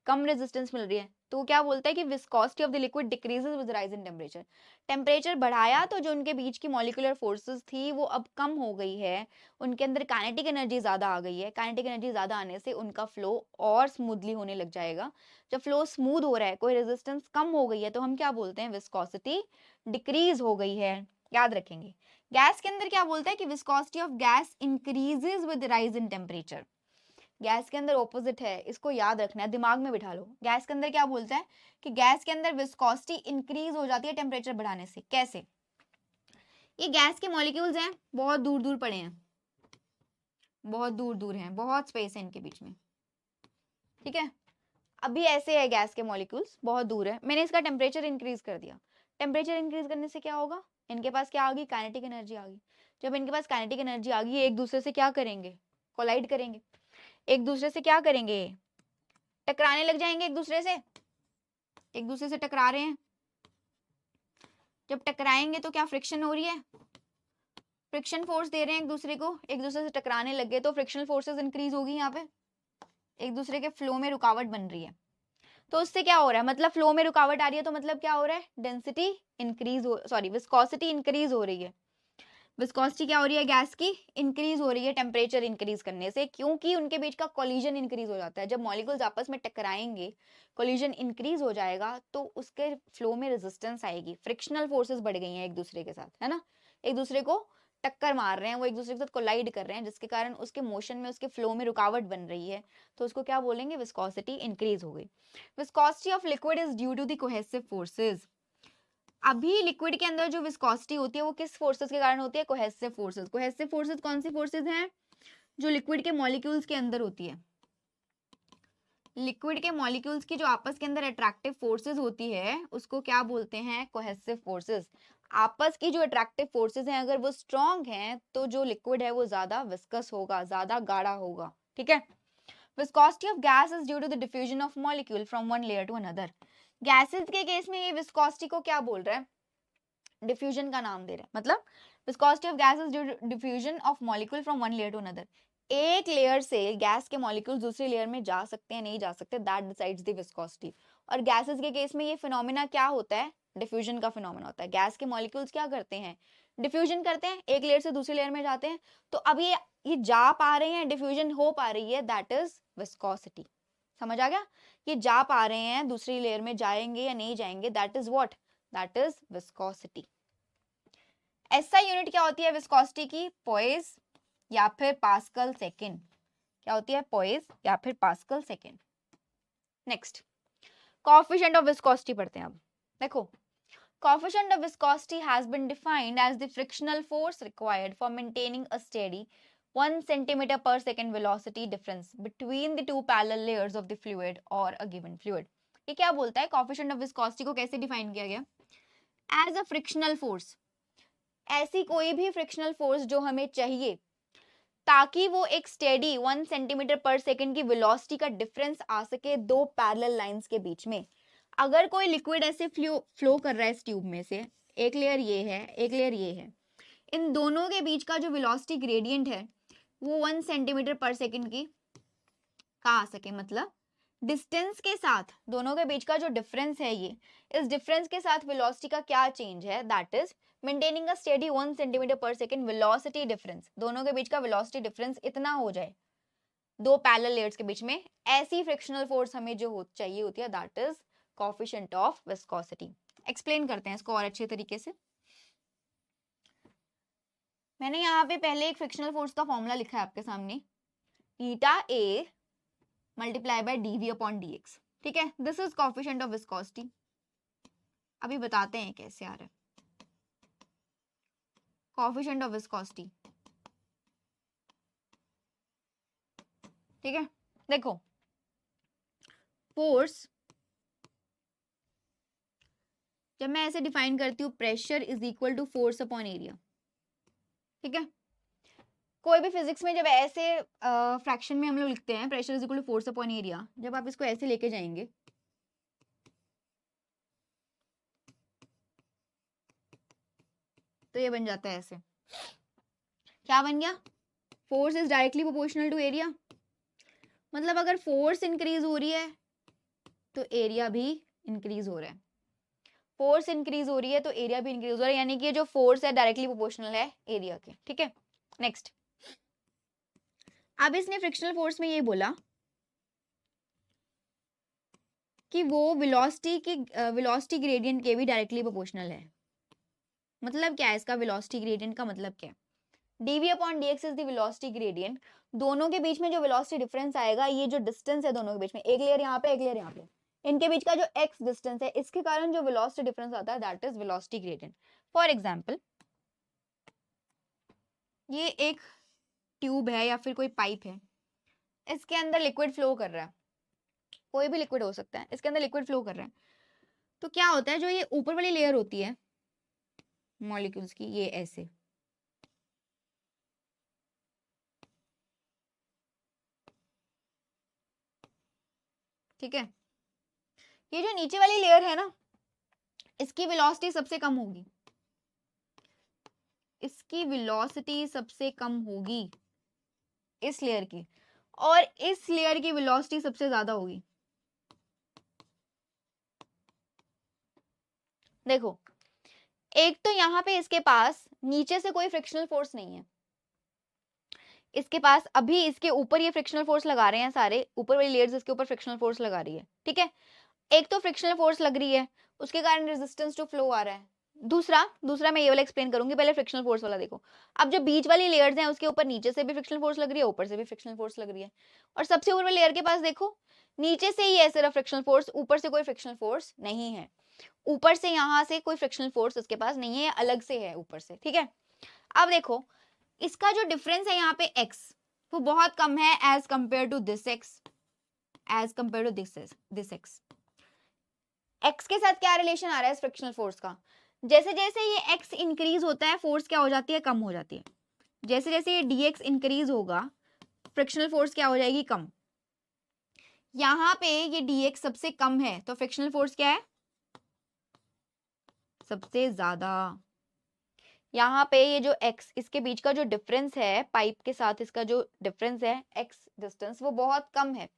कम रेजिस्टेंस मिल रही है। तो क्या बोलता है कि viscosity of the liquid decreases with rise in temperature. Temperature बढ़ाया तो जो उनके बीच की मॉलिक्यूलर फोर्सेस थी वो अब कम हो गई है, उनके अंदर काइनेटिक एनर्जी ज्यादा आ गई है। काइनेटिक एनर्जी ज्यादा आने से उनका फ्लो और स्मूथली होने लग जाएगा। जब फ्लो स्मूथ हो रहा है, कोई रेजिस्टेंस कम हो गई है, तो हम क्या बोलते हैं? विस्कोसिटी डिक्रीज हो गई है। याद रखेंगे। गैस के अंदर क्या बोलता है कि viscosity of gas increases with rise in temperature. Gas के अंदर ऑपोजिट है, इसको याद रखना है, दिमाग में बिठा लो। गैस के अंदर क्या बोलता है कि गैस के अंदर विस्कोसिटी इंक्रीज हो जाती है टेम्परेचर बढ़ाने से। कैसे? ये गैस के मॉलिक्यूल्स हैं, बहुत दूर दूर पड़े हैं, बहुत दूर दूर हैं, बहुत स्पेस है इनके बीच में, ठीक है। अभी ऐसे है गैस के मॉलिक्यूल्स, बहुत दूर है, मैंने इसका टेम्परेचर इंक्रीज कर दिया। टेम्परेचर इंक्रीज करने से क्या होगा? इनके पास क्या आ गई? काइनेटिक एनर्जी आ गई। जब इनके पास काइनेटिक एनर्जी आ गई, एक दूसरे से क्या करेंगे? कोलाइड करेंगे। एक दूसरे से क्या करेंगे? टकराने लग जाएंगे एक दूसरे से। एक दूसरे से टकरा रहे हैं, जब टकराएंगे तो क्या फ्रिक्शन हो रही है? फ्रिक्शन फोर्स दे रहे हैं एक दूसरे को, एक दूसरे से टकराने लग गए तो फ्रिक्शनल फोर्सेस इंक्रीज होगी। यहाँ पे एक दूसरे के फ्लो में रुकावट बन रही है, तो उससे क्या हो रहा है? मतलब फ्लो में रुकावट आ रही है तो मतलब क्या हो रहा है? डेंसिटी इंक्रीज हो, सॉरी विस्कोसिटी इंक्रीज हो रही है। विस्कोसिटी क्या हो रही है? गैस की इंक्रीज हो रही है टेम्परेचर इंक्रीज करने से, क्योंकि उनके बीच का कोलिजन इंक्रीज हो जाता है। जब मॉलिक्यूल्स आपस में टकराएंगे, कोलिजन इंक्रीज हो जाएगा, तो उसके फ्लो में रेजिस्टेंस आएगी, फ्रिक्शनल फोर्सेस बढ़ गई हैं एक दूसरे के साथ, है ना। एक दूसरे को टक्कर मार रहे हैं, वो एक दूसरे के साथ कोलाइड कर रहे हैं, जिसके कारण उसके मोशन में, उसके फ्लो में रुकावट बन रही है, तो उसको क्या बोलेंगे? विस्कोसिटी इंक्रीज हो गई। Viscosity of liquid is due to the cohesive forces. अभी लिक्विड के अंदर जो विस्कोसिटी होती है वो किस फोर्सेस के कारण होती है? Cohesive forces. कोहेसिव फोर्सेस कौन सी फोर्सेस हैं? जो लिक्विड के मॉलिक्यूल्स के अंदर होती है। लिक्विड के मॉलिक्यूल्स की जो आपस के अंदर अट्रैक्टिव फोर्सेस होती है, उसको क्या बोलते हैं? Cohesive forces. आपस की जो अट्रैक्टिव फोर्सेस हैं, अगर वो स्ट्रॉन्ग हैं तो जो लिक्विड है वो ज्यादा विस्कस होगा, ज्यादा गाढ़ा होगा, ठीक है। Viscosity of gas is due to the diffusion of molecule from one layer to another. Gases के केस में ये विस्कोसिटी को क्या बोल रहा है? डिफ्यूजन का नाम दे रहे हैं, मतलब viscosity of gas is due to diffusion of molecule from one layer to another. एक लेयर से गैस के मॉलिक्यूल्स दूसरी लेयर में जा सकते हैं नहीं जा सकते, दैट डिसाइड्स द विस्कोसिटी। और गैसेस के केस में ये फिनोमेना क्या होता है, डिफ्यूजन का फिनोमेना होता है। गैस के मॉलिक्यूल्स क्या करते हैं, डिफ्यूजन करते हैं, एक लेयर से दूसरी लेयर में जाते हैं। तो अब ये जा पा रहे हैं, डिफ्यूजन हो पा रही है, दैट इज विस्कोसिटी। समझ आ गया, ये जा पा रहे हैं, दूसरी लेयर में जाएंगे या नहीं जाएंगे, that is what, that is viscosity. SI unit क्या होती है विस्कोसिटी की, पोइस या फिर पास्कल सेकेंड। क्या होती है, पोइस या फिर pascal second. Next, coefficient of viscosity पढ़ते हैं अब। देखो, coefficient of viscosity has been defined as the frictional force required for maintaining a steady 1 centimeter per second velocity difference between the two parallel layers of the fluid or a given fluid। ये क्या बोलता है, coefficient of viscosity को कैसे define किया गया, as a frictional force, ऐसी कोई भी फ्रिक्शनल फोर्स जो हमें चाहिए ताकि वो एक स्टेडी 1 सेंटीमीटर पर सेकेंड की वेलोसिटी का डिफरेंस आ सके दो पैरेलल लाइंस के बीच में। अगर कोई लिक्विड ऐसे फ्लो कर रहा है इस ट्यूब में से, एक लेयर ये है, एक लेयर ये है, इन दोनों के बीच का जो वेलोसिटी ग्रेडियंट है वो 1 सेंटीमीटर पर सेकेंड की का आ सके, मतलब डिस्टेंस के साथ दोनों के बीच का जो डिफरेंस है, ये इस डिफरेंस के साथ वेलोसिटी का क्या चेंज है, that is maintaining a steady 1 centimetre पर सेकेंड वेलोसिटी डिफरेंस। दोनों के बीच का वेलोसिटी डिफरेंस इतना हो जाए दो पैरेलल लेयर्स के बीच में, ऐसी फ्रिक्शनल फोर्स हमें जो चाहिए होती है, that is coefficient of viscosity. Explain करते हैं इसको और अच्छे तरीके से। मैंने यहाँ पे पहले एक फ्रिक्शनल फोर्स का फॉर्मूला लिखा है आपके सामने, eta A multiply by dv upon dx। ठीक है, this is coefficient of viscosity. अभी बताते हैं कैसे आ रहा है कोएफिशिएंट ऑफ विस्कोसिटी। ठीक है, देखो, फोर्स जब मैं ऐसे डिफाइन करती हूँ, pressure is equal to force upon area. ठीक है, कोई भी फिजिक्स में जब ऐसे फ्रैक्शन में हम लोग लिखते हैं pressure is equal to force upon area, जब आप इसको ऐसे लेके जाएंगे तो ये बन जाता है ऐसे। क्या बन गया, force is directly proportional to area. मतलब अगर फोर्स इंक्रीज हो रही है तो एरिया भी इंक्रीज हो रहा है, फोर्स इंक्रीज हो रही है तो एरिया भी इंक्रीज हो रहा है, यानी कि जो फोर्स है डायरेक्टली प्रोपोर्शनल है एरिया के। ठीक है, नेक्स्ट, अब इसने फ्रिक्शनल फोर्स में ये बोला कि वो वेलोसिटी ग्रेडियंट के भी डायरेक्टली प्रोपोर्शनल है। मतलब क्या है इसका, वेलोसिटी ग्रेडियंट का मतलब क्या है, dv upon dx is the velocity gradient. दोनों के बीच में जो वेलोसिटी डिफरेंस आएगा, ये जो डिस्टेंस है दोनों के बीच में, एक लेयर यहाँ पे एक लेयर यहाँ पे, इनके बीच का जो x डिस्टेंस है, इसके कारण जो वेलोसिटी डिफरेंस आता है, that is velocity gradient. For example, ये एक ट्यूब है या फिर कोई पाइप है, इसके अंदर लिक्विड फ्लो कर रहा है, कोई भी लिक्विड हो सकता है, इसके अंदर लिक्विड फ्लो कर रहा है। तो क्या होता है, जो ये ऊपर वाली लेयर होती है मॉलिक्यूल्स की, ये ऐसे, ठीक है, ये जो नीचे वाली लेयर है ना, इसकी वेलोसिटी सबसे कम होगी, इसकी वेलोसिटी सबसे कम होगी इस लेयर की, और इस लेयर की वेलोसिटी सबसे ज्यादा होगी। देखो, एक तो यहाँ पे इसके पास नीचे से कोई फ्रिक्शनल फोर्स नहीं है, इसके पास अभी इसके ऊपर ये फ्रिक्शनल फोर्स लगा रहे हैं सारे, ऊपर वाली लेयर्स इसके ऊपर फ्रिक्शनल फोर्स लगा रही है। ठीक है, एक तो फ्रिक्शनल फोर्स लग रही है, उसके कारण रेजिस्टेंस टू फ्लो आ रहा है। दूसरा मैं ये वाला एक्सप्लेन करूंगी, पहले फ्रिक्शनल फोर्स वाला देखो। अब जो बीच वाली लेयर्स हैं उसके ऊपर नीचे से भी फ्रिक्शनल फोर्स लग रही है, ऊपर से भी फ्रिक्शनल फोर्स लग रही है, और सबसे ऊपर वाली लेयर के पास देखो, नीचे से ही है सिर्फ फ्रिक्शनल फोर्स, ऊपर से कोई फ्रिक्शनल फोर्स नहीं है, ऊपर से यहाँ से कोई फ्रिक्शनल फोर्स उसके पास नहीं है, अलग से है ऊपर से। ठीक है, अब देखो, इसका जो डिफरेंस है यहाँ पे x, वो बहुत कम है as compare to this x, as compare to this x। x के साथ क्या रिलेशन आ रहा है इस फ्रिक्शनल फोर्स का, जैसे जैसे ये x इंक्रीज होता है, फोर्स क्या हो जाती है, कम हो जाती है। जैसे जैसे ये dx इंक्रीज होगा, फ्रिक्शनल फोर्स क्या हो जाएगी, कम। यहाँ पे ये dx सबसे कम है, तो फ्रिक्शनल फोर्स क्या है, सबसे ज्यादा। यहाँ पे ये जो x इसके बीच का जो डिफरेंस है, पाइप के साथ इसका जो डिफरेंस है x डिस्टेंस, वो बहुत कम है।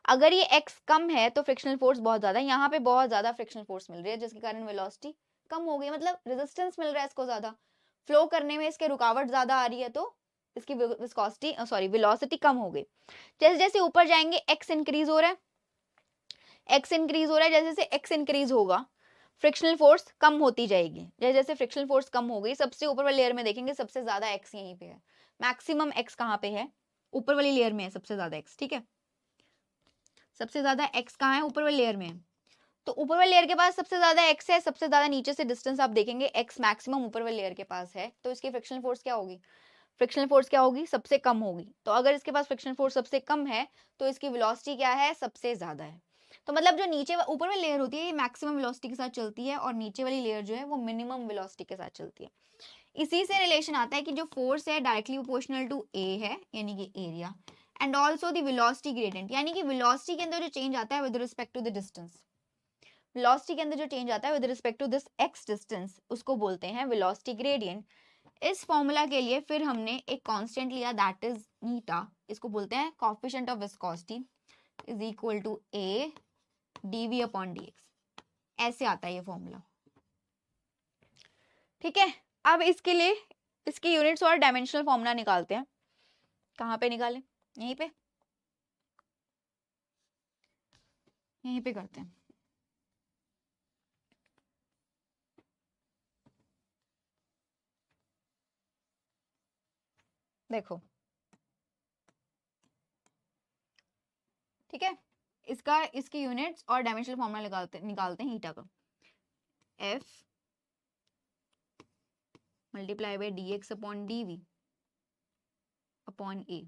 अगर ये x कम है तो फ्रिक्शनल फोर्स बहुत ज्यादा है। यहाँ पे बहुत ज्यादा फ्रिक्शनल फोर्स मिल रही है जिसके कारण वेलोसिटी कम हो गई, मतलब रेजिस्टेंस मिल रहा है इसको ज्यादा, फ्लो करने में इसके रुकावट ज्यादा आ रही है, तो इसकी विस्कोसिटी सॉरी वेलोसिटी कम हो गई। जैसे जैसे ऊपर जाएंगे x इंक्रीज हो रहा है, x इंक्रीज हो रहा है, जैसे जैसे x इंक्रीज होगा फ्रिक्शनल फोर्स कम होती जाएगी। जैसे जैसे फ्रिक्शनल फोर्स कम हो गई, सबसे ऊपर वाली लेयर में देखेंगे सबसे ज्यादा x यहीं पे है, मैक्सिमम x कहाँ पे है, ऊपर वाली लेयर में है सबसे ज्यादा x, ठीक है। सबसे ज्यादा x कहाँ है, ऊपर वाली लेयर में है। तो ऊपर वाली लेयर के पास सबसे ज्यादा x है, सबसे ज्यादा नीचे से डिस्टेंस आप देखेंगे x मैक्सिमम ऊपर वाली लेयर के पास है, तो इसकी फ्रिक्शनल फोर्स क्या होगी, फ्रिक्शनल फोर्स क्या होगी, सबसे कम होगी। तो अगर इसके पास फ्रिक्शनल फोर्स सबसे कम है तो इसकी वेलोसिटी क्या है, सबसे ज्यादा है। तो मतलब जो नीचे ऊपर वाली लेयर होती है ये मैक्सिमम वेलोसिटी के साथ चलती है, और नीचे वाली लेयर जो है वो मिनिमम वेलोसिटी के साथ चलती है। इसी से रिलेशन आता है कि जो फोर्स है डायरेक्टली प्रोपोर्शनल टू ए है, यानी कि area, and also the velocity gradient, यानी कि वेलोसिटी के अंदर जो चेंज आता है with respect to the distance, velocity के अंदर जो चेंज आता है with respect to this X distance, उसको बोलते हैं वेलोसिटी ग्रेडियंट। इस फॉर्मूला के लिए फिर हमने एक कांस्टेंट लिया, दैट इज ईटा, इसको बोलते हैं coefficient of viscosity is equal to A DV upon DX, ऐसे आता है ये फॉर्मूला, ठीक है। अब इसके लिए इसकी यूनिट्स और डायमेंशनल फॉर्मूला निकालते हैं। कहाँ पे निकालें, यहीं पे, यहीं पे करते हैं। देखो, ठीक है, इसका इसकी यूनिट्स और डायमेंशनल फॉर्मूला निकालते हैं ईटा का। F multiply by D X upon D V upon A,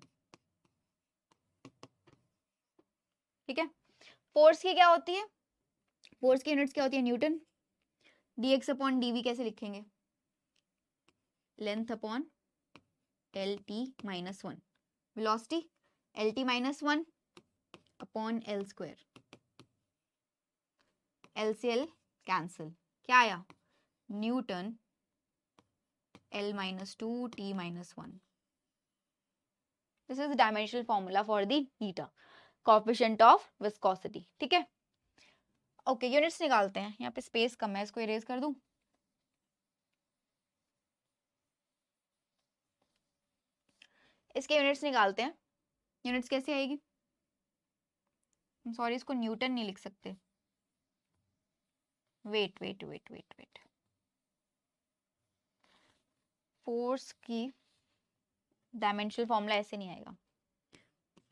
ठीक है। फोर्स की क्या होती है, फोर्स की यूनिट्स क्या होती है, newton. D X upon D V कैसे लिखेंगे, length upon L T minus one, velocity L T minus one upon L square, L से एल कैंसिल, क्या आया, newton L minus two T minus one. This is dimensional formula for the eta, coefficient of viscosity, ठीक है। Okay, units निकालते हैं। यहाँ पे space कम है, इसको इरेज कर दूं। इसके यूनिट्स निकालते हैं। यूनिट्स कैसे आएगी, सॉरी इसको न्यूटन नहीं लिख सकते, wait wait wait wait wait, force की डायमेंशनल फॉर्मूला ऐसे नहीं आएगा,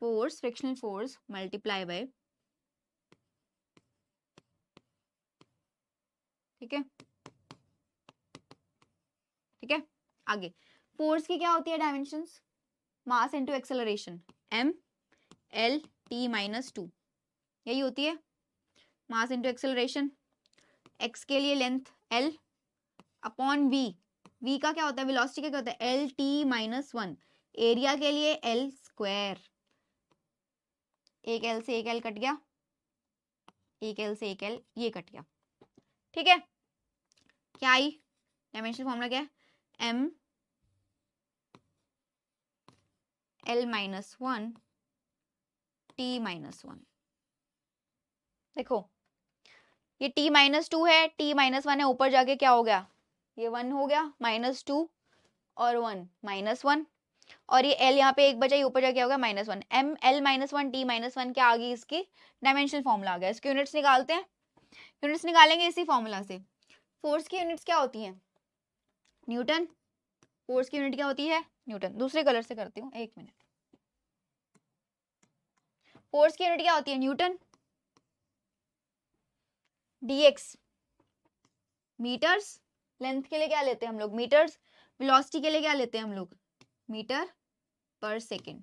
force frictional force multiply by, ठीक है, ठीक है। आगे फोर्स की क्या होती है dimensions, mass into acceleration, M L T minus two, यही होती है मास इनटू एक्सेलरेशन। एक्स के लिए length L upon V, V का क्या होता है, वेलोसिटी का क्या होता है, L T minus one, area के लिए एल स्क्वायर, एक एल से एक एल कट गया, एक एल से एक एल ये कट गया, ठीक है। क्या आई डायमेंशनल फॉर्मूला, क्या है, M L minus one T minus one. देखो ये t माइनस टू है, t माइनस वन है, ऊपर जाके क्या हो गया, ये वन हो गया, माइनस टू और वन माइनस वन, और ये l यहाँ पे एक बचा, ये ऊपर जाके क्या हो गया minus one, M L minus one T minus one, क्या आ गई इसकी डायमेंशनल फॉर्मूला आ गया। इसकी यूनिट्स निकालते हैं, यूनिट्स निकालेंगे इसी फॉर्मूला से। फोर्स की यूनिट्स क्या होती हैं, न्यूटन, फोर्स की यूनिट क्या होती है, न्यूटन। दूसरे कलर से करती हूँ, एक मिनट। फोर्स की यूनिट क्या होती है, न्यूटन, dx मीटर्स, लेंथ के लिए क्या लेते हैं हम लोग, मीटर्स, वेलोसिटी के लिए क्या लेते हैं हम लोग, मीटर पर सेकेंड,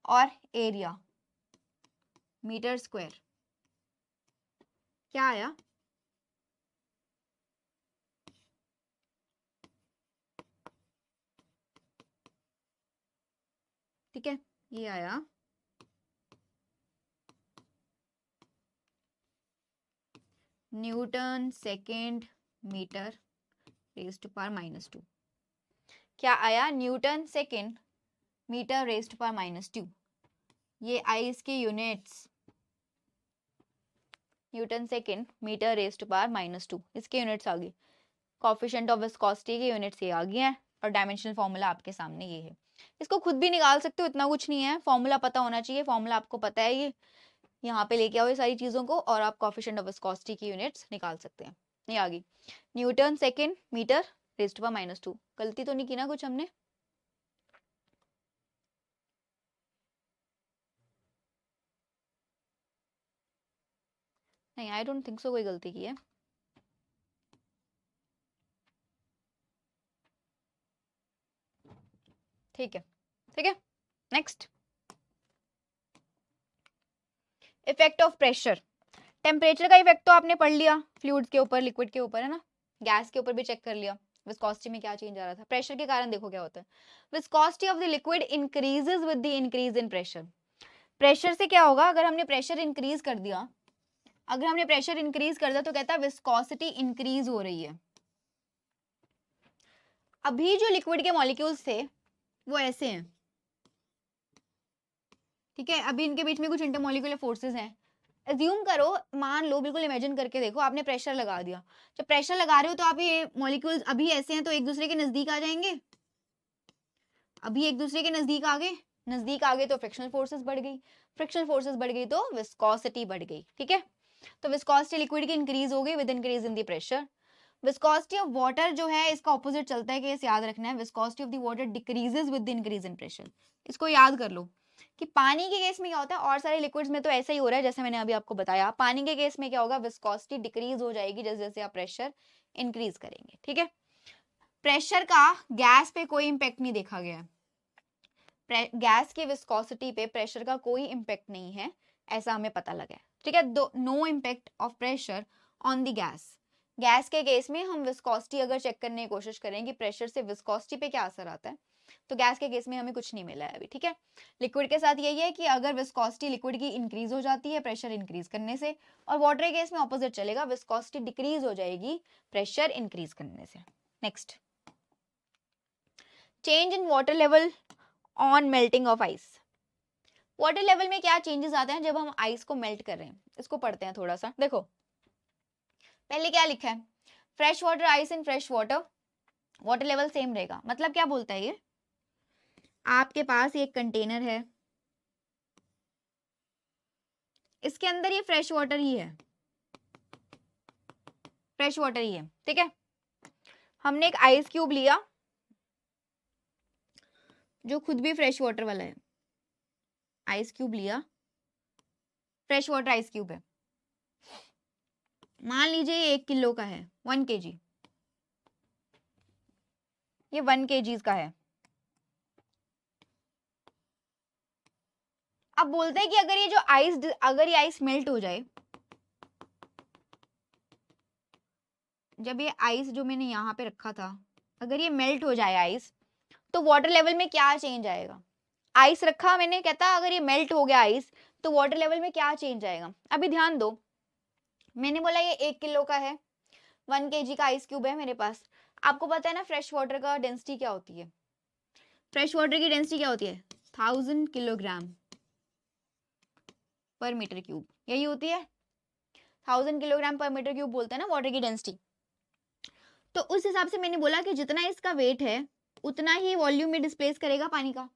और एरिया मीटर स्क्वायर, क्या आया, ठीक है, ये आया newton second metre raise to power -2। क्या आया? Newton second metre raise to power -2। ये आई इसके units, newton second metre raise to power -2, इसके यूनिट्स आ गए। कोएफिशिएंट ऑफ विस्कोसिटी के यूनिट्स ये आ गए हैं और डायमेंशनल फॉर्मूला आपके सामने ये है। इसको खुद भी निकाल सकते हो, इतना कुछ नहीं है, फॉर्मूला पता होना चाहिए। फॉर्मूला आपको पता है, ये यहाँ पे लेके आओ ये सारी चीजों को और आप कोएफिशिएंट ऑफ विस्कोसिटी की यूनिट्स निकाल सकते हैं। ये आ गई newton second metre raise to power -2। गलती तो नहीं की ना कुछ हमने? नहीं, आई डोंट थिंक सो कोई गलती की है। ठीक है, ठीक है। Next, effect of pressure. Temperature का इफेक्ट तो आपने पढ़ लिया, फ्लूइड्स के ऊपर, लिक्विड के ऊपर, है ना। गैस के ऊपर भी चेक कर लिया, विस्कोसिटी में क्या चेंज आ रहा था। प्रेशर के कारण देखो क्या होता है, viscosity of the liquid increases with the increase in pressure. Pressure से क्या होगा, अगर हमने प्रेशर इंक्रीज कर दिया, अगर हमने प्रेशर इंक्रीज कर दिया तो कहता है विस्कोसिटी इंक्रीज हो रही है। अभी जो लिक्विड के मॉलिक्यूल्स थे वो ऐसे हैं, ठीक है। अभी इनके बीच में कुछ इंटरमॉलिक्यूलर फोर्सेस हैं। एज्यूम करो, मान लो, बिल्कुल इमेजिन करके देखो, आपने प्रेशर लगा दिया। जब प्रेशर लगा रहे हो तो आप ये मॉलिक्यूल्स अभी ऐसे हैं तो एक दूसरे के नजदीक आ जाएंगे। अभी एक दूसरे के नजदीक आ गए, नजदीक आ गए तो फ्रिक्शनल फोर्सेस बढ़ गई, फ्रिक्शनल फोर्सेस बढ़ गई तो विस्कोसिटी बढ़ गई, ठीक है। तो विस्कोसिटी लिक्विड की इंक्रीज हो गई with increase in the pressure. Viscosity of water जो है इसका ऑपोजिट चलता है, केस याद रखना है। Viscosity of the water decreases with the increase in pressure. इसको याद कर लो कि पानी के केस में क्या होता है, और सारे लिक्विड्स में तो ऐसा ही हो रहा है जैसे मैंने अभी आपको बताया। पानी के केस में क्या होगा, विस्कोसिटी डिक्रीज हो जाएगी जैसे जैसे आप प्रेशर इंक्रीज करेंगे, ठीक है। प्रेशर का गैस पे कोई इंपैक्ट नहीं देखा गया है, गैस के विस्कोसिटी पे प्रेशर का कोई इंपैक्ट नहीं है, ऐसा हमें पता लगा है, ठीक है। No impact of pressure on the gas. Gas के केस में हम विस्कोसिटी अगर चेक करने की कोशिश करें कि प्रेशर से विस्कोसिटी पे क्या असर आता है, तो गैस के केस में हमें कुछ नहीं मिला है अभी, ठीक है। लिक्विड के साथ यही है कि अगर विस्कोसिटी लिक्विड की इंक्रीज हो जाती है प्रेशर इंक्रीज करने से, और वाटर के केस में ऑपोजिट चलेगा, विस्कोसिटी डिक्रीज हो जाएगी प्रेशर इंक्रीज करने से। Next, change in water level on melting of ice. Water level में क्या चेंजेस आते हैं जब हम आइस को मेल्ट कर रहे हैं, इसको पढ़ते हैं थोड़ा सा। देखो पहले क्या लिखा है, fresh water ice in fresh water, water level same रहेगा। मतलब क्या बोलता है ये, आपके पास एक कंटेनर है, इसके अंदर ये फ्रेश वाटर ही है, फ्रेश वाटर ही है, ठीक है। हमने एक आइस क्यूब लिया जो खुद भी फ्रेश वाटर वाला है, आइस क्यूब लिया, फ्रेश वाटर आइस क्यूब है, मान लीजिए ये 1 किलो का है, 1 kg, ये 1 kg का है। अब बोलते हैं कि अगर ये जो आइस, अगर ये आइस मेल्ट हो जाए, जब ये आइस जो मैंने यहाँ पे रखा था, अगर ये मेल्ट हो जाए आइस, तो वाटर लेवल में क्या चेंज आएगा। आइस रखा मैंने, कहता अगर ये मेल्ट हो गया आइस तो वाटर लेवल में क्या चेंज आएगा। अभी ध्यान दो, मैंने बोला ये 1 किलो का है, 1 kg का आइस क्यूब है मेरे पास। आपको पता है ना फ्रेश वाटर का डेंसिटी क्या होती है, फ्रेश वाटर की डेंसिटी क्या होती है, 1000 किलोग्राम पर मीटर क्यूब, यही होती है, 1000 किलोग्राम पर मीटर क्यूब बोलते हैं ना वाटर की डेंसिटी। तो उस हिसाब से मैंने बोला कि जितना इसका वेट है उतना ही वॉल्यूम में डिस्प्लेस करेगा पानी का,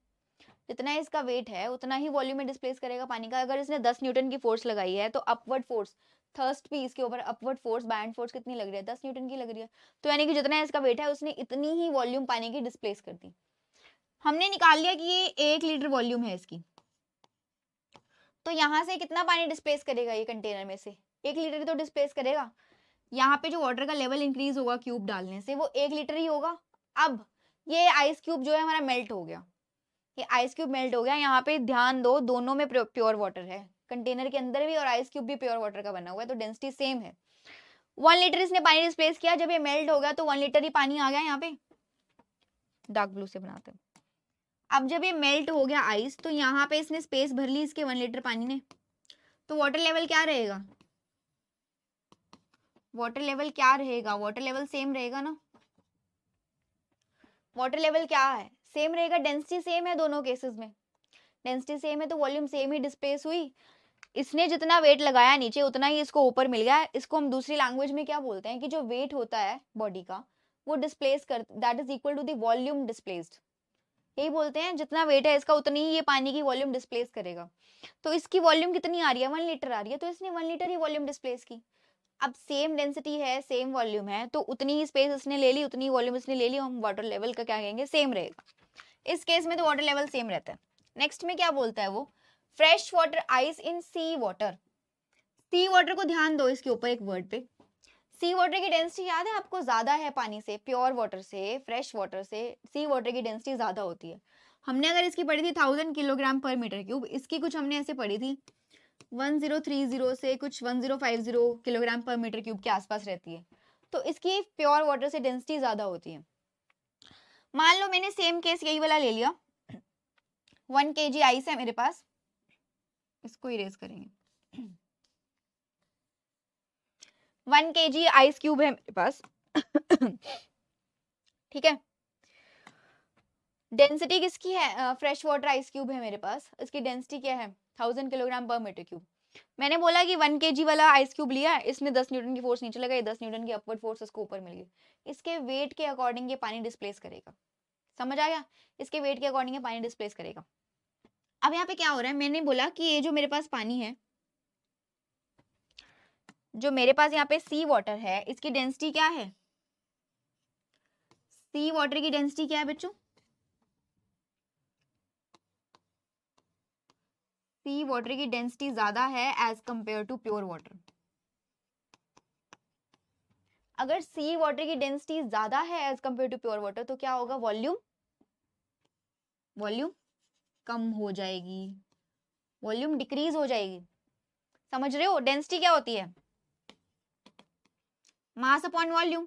जितना इसका वेट है उतना ही वॉल्यूम में डिस्प्लेस करेगा पानी का। अगर इसने 10 न्यूटन की फोर्स लगाई है तो अपवर्ड फोर्स, थर्स्ट पी इसके ऊपर अपवर्ड फोर्स, बैंड फोर्स कितनी लग रही है, 10 न्यूटन की लग रही है। तो यानी कि जितना इसका वेट है उसने इतनी ही वॉल्यूम पानी की डिस्प्लेस कर दी। हमने निकाल लिया कि ये 1 लीटर वॉल्यूम है इसकी, तो यहाँ से कितना पानी डिस्प्लेस करेगा ये कंटेनर में से, 1 लीटर तो डिस्प्लेस करेगा। यहाँ पे जो वाटर का लेवल इंक्रीज होगा क्यूब डालने से वो 1 लीटर ही होगा। अब ये आइस क्यूब जो है हमारा मेल्ट हो गया, ये आइस क्यूब मेल्ट हो गया। यहाँ पे ध्यान दो, दोनों में प्योर वाटर है, कंटेनर के अंदर भी और आइस क्यूब भी प्योर वाटर का बना हुआ है, तो डेंसिटी सेम है। 1 लीटर इसने पानी डिस्प्लेस किया, जब ये मेल्ट हो गया तो 1 लीटर ही पानी आ गया। यहाँ पे डार्क ब्लू से बनाते हैं। अब जब ये मेल्ट हो गया आइस, तो यहाँ पे इसने स्पेस भर ली इसके 1 लीटर पानी ने, तो वाटर लेवल क्या रहेगा, वाटर लेवल क्या रहेगा, वाटर लेवल सेम रहेगा ना, वाटर लेवल क्या है, सेम रहेगा, डेंसिटी सेम है दोनों केसेस में, डेंसिटी सेम है तो वॉल्यूम सेम ही डिस्प्लेस हुई। इसने जितना वेट लगाया नीचे उतना ही इसको ऊपर मिल गया। इसको हम दूसरी लैंग्वेज में क्या बोलते हैं कि जो वेट होता है बॉडी का वो डिस्प्लेस कर, that is equal to the volume displaced. यही बोलते हैं जितना वेट है इसका उतनी ही ये पानी की वॉल्यूम डिस्प्लेस करेगा। तो इसकी वॉल्यूम कितनी आ रही है, 1 लीटर आ रही है, तो इसने 1 लीटर ही वॉल्यूम डिस्प्लेस की। अब सेम डेंसिटी है, सेम वॉल्यूम है, तो उतनी ही स्पेस इसने ले ली, उतनी वॉल्यूम इसने ले ली, हम वाटर लेवल का क्या कहेंगे, सेम रहेगा। इस केस में तो वाटर लेवल सेम रहता है। नेक्स्ट में क्या बोलता है वो, fresh water ice in sea water. Sea water को ध्यान दो इसके ऊपर एक वर्ड पे, सी वाटर की डेंसिटी याद है आपको ज्यादा है पानी से, प्योर वाटर से, फ्रेश वाटर से सी वाटर की डेंसिटी ज्यादा होती है। हमने अगर इसकी पढ़ी थी 1000 किलोग्राम पर मीटर क्यूब, इसकी कुछ हमने ऐसे पढ़ी थी 1030 से कुछ 1050 किलोग्राम पर मीटर क्यूब के आसपास रहती है। तो इसकी प्योर वाटर से डेंसिटी ज्यादा होती है। मान लो मैंने सेम केस यही वाला ले लिया, 1 kg आइस है मेरे पास, इसको इरेज करेंगे, 1 kg आइस क्यूब है मेरे पास ठीक है, डेंसिटी किसकी है, फ्रेश वाटर आइस क्यूब है मेरे पास, इसकी डेंसिटी क्या है 1000 किलोग्राम पर मीटर क्यूब। मैंने बोला कि 1 kg वाला आइस क्यूब लिया, इसने 10 न्यूटन की फोर्स नीचे लगाई, 10 न्यूटन की अपवर्ड फोर्स इसको ऊपर मिल गई। इसके वेट के अकॉर्डिंग ये पानी डिस्प्लेस करेगा, समझ आ गया, इसके वेट के अकॉर्डिंग ये पानी डिस्प्लेस करेगा। अब यहाँ पे क्या हो रहा है, मैंने बोला कि ये जो मेरे पास पानी है, जो मेरे पास यहाँ पे सी वाटर है, इसकी डेंसिटी क्या है, सी वाटर की डेंसिटी क्या है बच्चों, सी वाटर की डेंसिटी ज्यादा है as compare to pure water. अगर सी वाटर की डेंसिटी ज्यादा है as compare to pure water तो क्या होगा, वॉल्यूम कम हो जाएगी, वॉल्यूम डिक्रीज हो जाएगी। समझ रहे हो, डेंसिटी क्या होती है, मास अपॉन वॉल्यूम।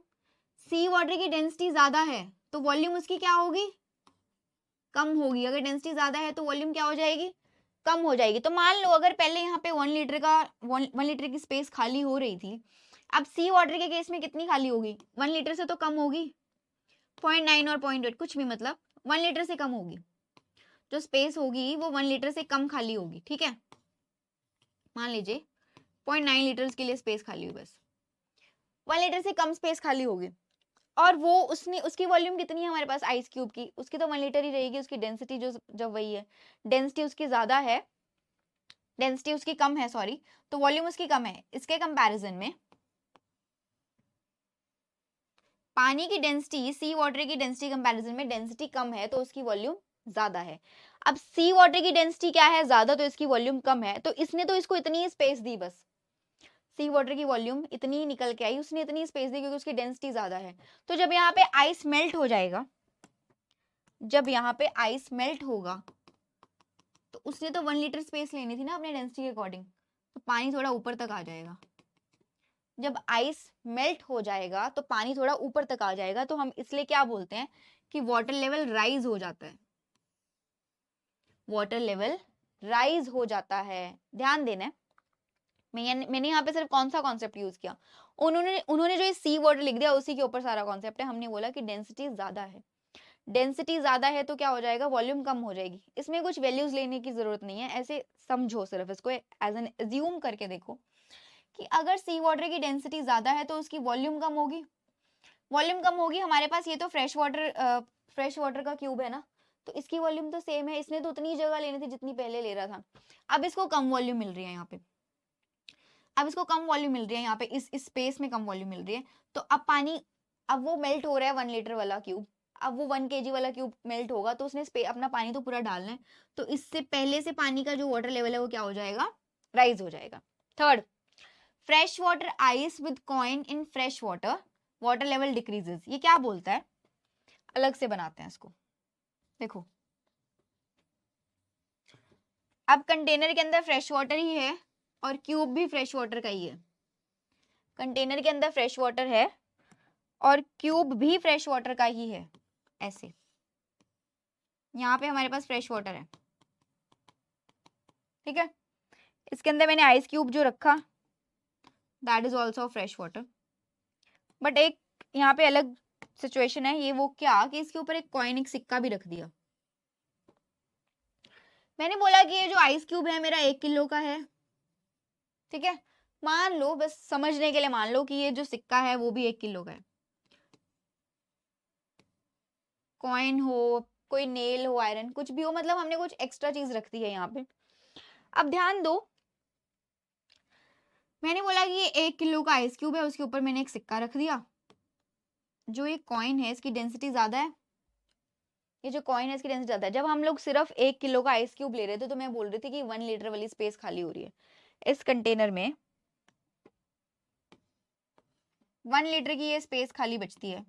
सी वाटर की डेंसिटी ज्यादा है तो वॉल्यूम उसकी क्या होगी, कम होगी। अगर डेंसिटी ज्यादा है तो वॉल्यूम क्या हो जाएगी, कम हो जाएगी। तो मान लो अगर पहले यहाँ पे 1 लीटर की स्पेस खाली हो रही थी, अब सी वाटर के केस में कितनी खाली होगी, 1 लीटर से तो कम होगी, 0.9 और 0.8 कुछ भी, मतलब 1 लीटर से कम होगी, जो स्पेस होगी वो 1 लीटर से कम खाली होगी। ठीक है, मान लीजिए 0.9 लीटर के लिए स्पेस खाली हुई, बस 1 लीटर से कम स्पेस खाली होगी, और वो उसने उसकी वॉल्यूम कितनी है हमारे पास आइस क्यूब की, उसकी तो 1 लीटर ही रहेगी, उसकी डेंसिटी जो जब वही है, डेंसिटी उसकी ज्यादा है, डेंसिटी उसकी कम है, सॉरी, तो वॉल्यूम उसकी कम है। इसके कंपैरिजन में पानी की डेंसिटी सी वाटर की डेंसिटी कंपैरिजन में डेंसिटी कम है तो उसकी वॉल्यूम ज्यादा है। अब सी वाटर की डेंसिटी क्या है, ज्यादा, तो इसकी वॉल्यूम कम है, तो इसने तो इसको इतनी ही स्पेस दी, बस सी वाटर की वॉल्यूम इतनी ही निकल के आई, उसने इतनी स्पेस दी क्योंकि उसकी डेंसिटी ज्यादा है। तो जब यहाँ पे आइस मेल्ट हो जाएगा, जब यहाँ पे आइस मेल्ट होगा तो उसने तो 1 लीटर स्पेस लेनी थी ना अपने डेंसिटी के अकॉर्डिंग, तो पानी थोड़ा ऊपर तक आ जाएगा। जब आइस मेल्ट हो जाएगा तो पानी थोड़ा ऊपर तक आ जाएगा, तो हम इसलिए क्या बोलते हैं कि वाटर लेवल राइज हो जाता है, वाटर लेवल राइज हो जाता है। ध्यान देना, मैंने यहाँ पे सिर्फ कौन सा कॉन्सेप्ट यूज किया, उन्होंने उन्होंने जो सी वाटर लिख दिया उसी के ऊपर सारा कॉन्सेप्ट है। हमने बोला कि डेंसिटी ज्यादा है, डेंसिटी ज्यादा है तो क्या हो जाएगा, वॉल्यूम कम हो जाएगी। इसमें कुछ वैल्यूज लेने की जरूरत नहीं है, ऐसे समझो, सिर्फ इसको एज एन एज्यूम करके देखो कि अगर सी वाटर की डेंसिटी ज्यादा है तो उसकी वॉल्यूम कम होगी, वॉल्यूम कम होगी। हमारे पास ये तो फ्रेश वाटर का क्यूब है ना, तो इसकी वॉल्यूम तो सेम है, इसने तो उतनी जगह लेनी थी जितनी पहले ले रहा था, अब इसको कम वॉल्यूम मिल रही है यहाँ पे, अब इसको कम वॉल्यूम मिल रही है यहाँ पे, इस स्पेस में कम वॉल्यूम मिल रही है। तो अब पानी, अब वो मेल्ट हो रहा है 1 लीटर वाला क्यूब, अब वो 1 kg वाला क्यूब मेल्ट होगा तो उसने अपना पानी तो पूरा डालना है, तो इससे पहले से पानी का जो वाटर लेवल है वो क्या हो जाएगा, राइज हो जाएगा। Third, fresh water ice with coin in fresh water, water level decreases. ये क्या बोलता है, अलग से बनाते हैं इसको, देखो अब कंटेनर के अंदर फ्रेश वाटर ही है और क्यूब भी फ्रेश वाटर का ही है, कंटेनर के अंदर फ्रेश वाटर है और क्यूब भी फ्रेश वाटर का ही है। ऐसे यहाँ पे हमारे पास फ्रेश वाटर है, ठीक है, इसके अंदर मैंने आइस क्यूब जो रखा that is also fresh water, but एक यहाँ पे अलग सिचुएशन है, ये वो क्या कि इसके ऊपर एक कॉइन, एक सिक्का भी रख दिया। मैंने बोला कि ये जो आइस क्यूब है मेरा 1 किलो का है, ठीक है। मान लो, बस समझने के लिए मान लो कि ये जो सिक्का है वो भी 1 किलो का है। कॉइन हो, कोई नेल हो, आयरन, कुछ भी हो, मतलब हमने कुछ एक्स्ट्रा चीज रख दी है यहाँ पे। अब ध्यान दो, मैंने बोला कि ये 1 किलो का आइस क्यूब है, उसके ऊपर मैंने एक सिक्का रख दिया। जो ये कॉइन है इसकी डेंसिटी ज्यादा है, ये जो कॉइन है इसकी डेंसिटी ज्यादा है। जब हम लोग सिर्फ 1 किलो का आइस क्यूब ले रहे थे तो मैं बोल रही थी कि 1 लीटर वाली स्पेस खाली हो रही है। इस कंटेनर में 1 लीटर की ये स्पेस खाली बचती है,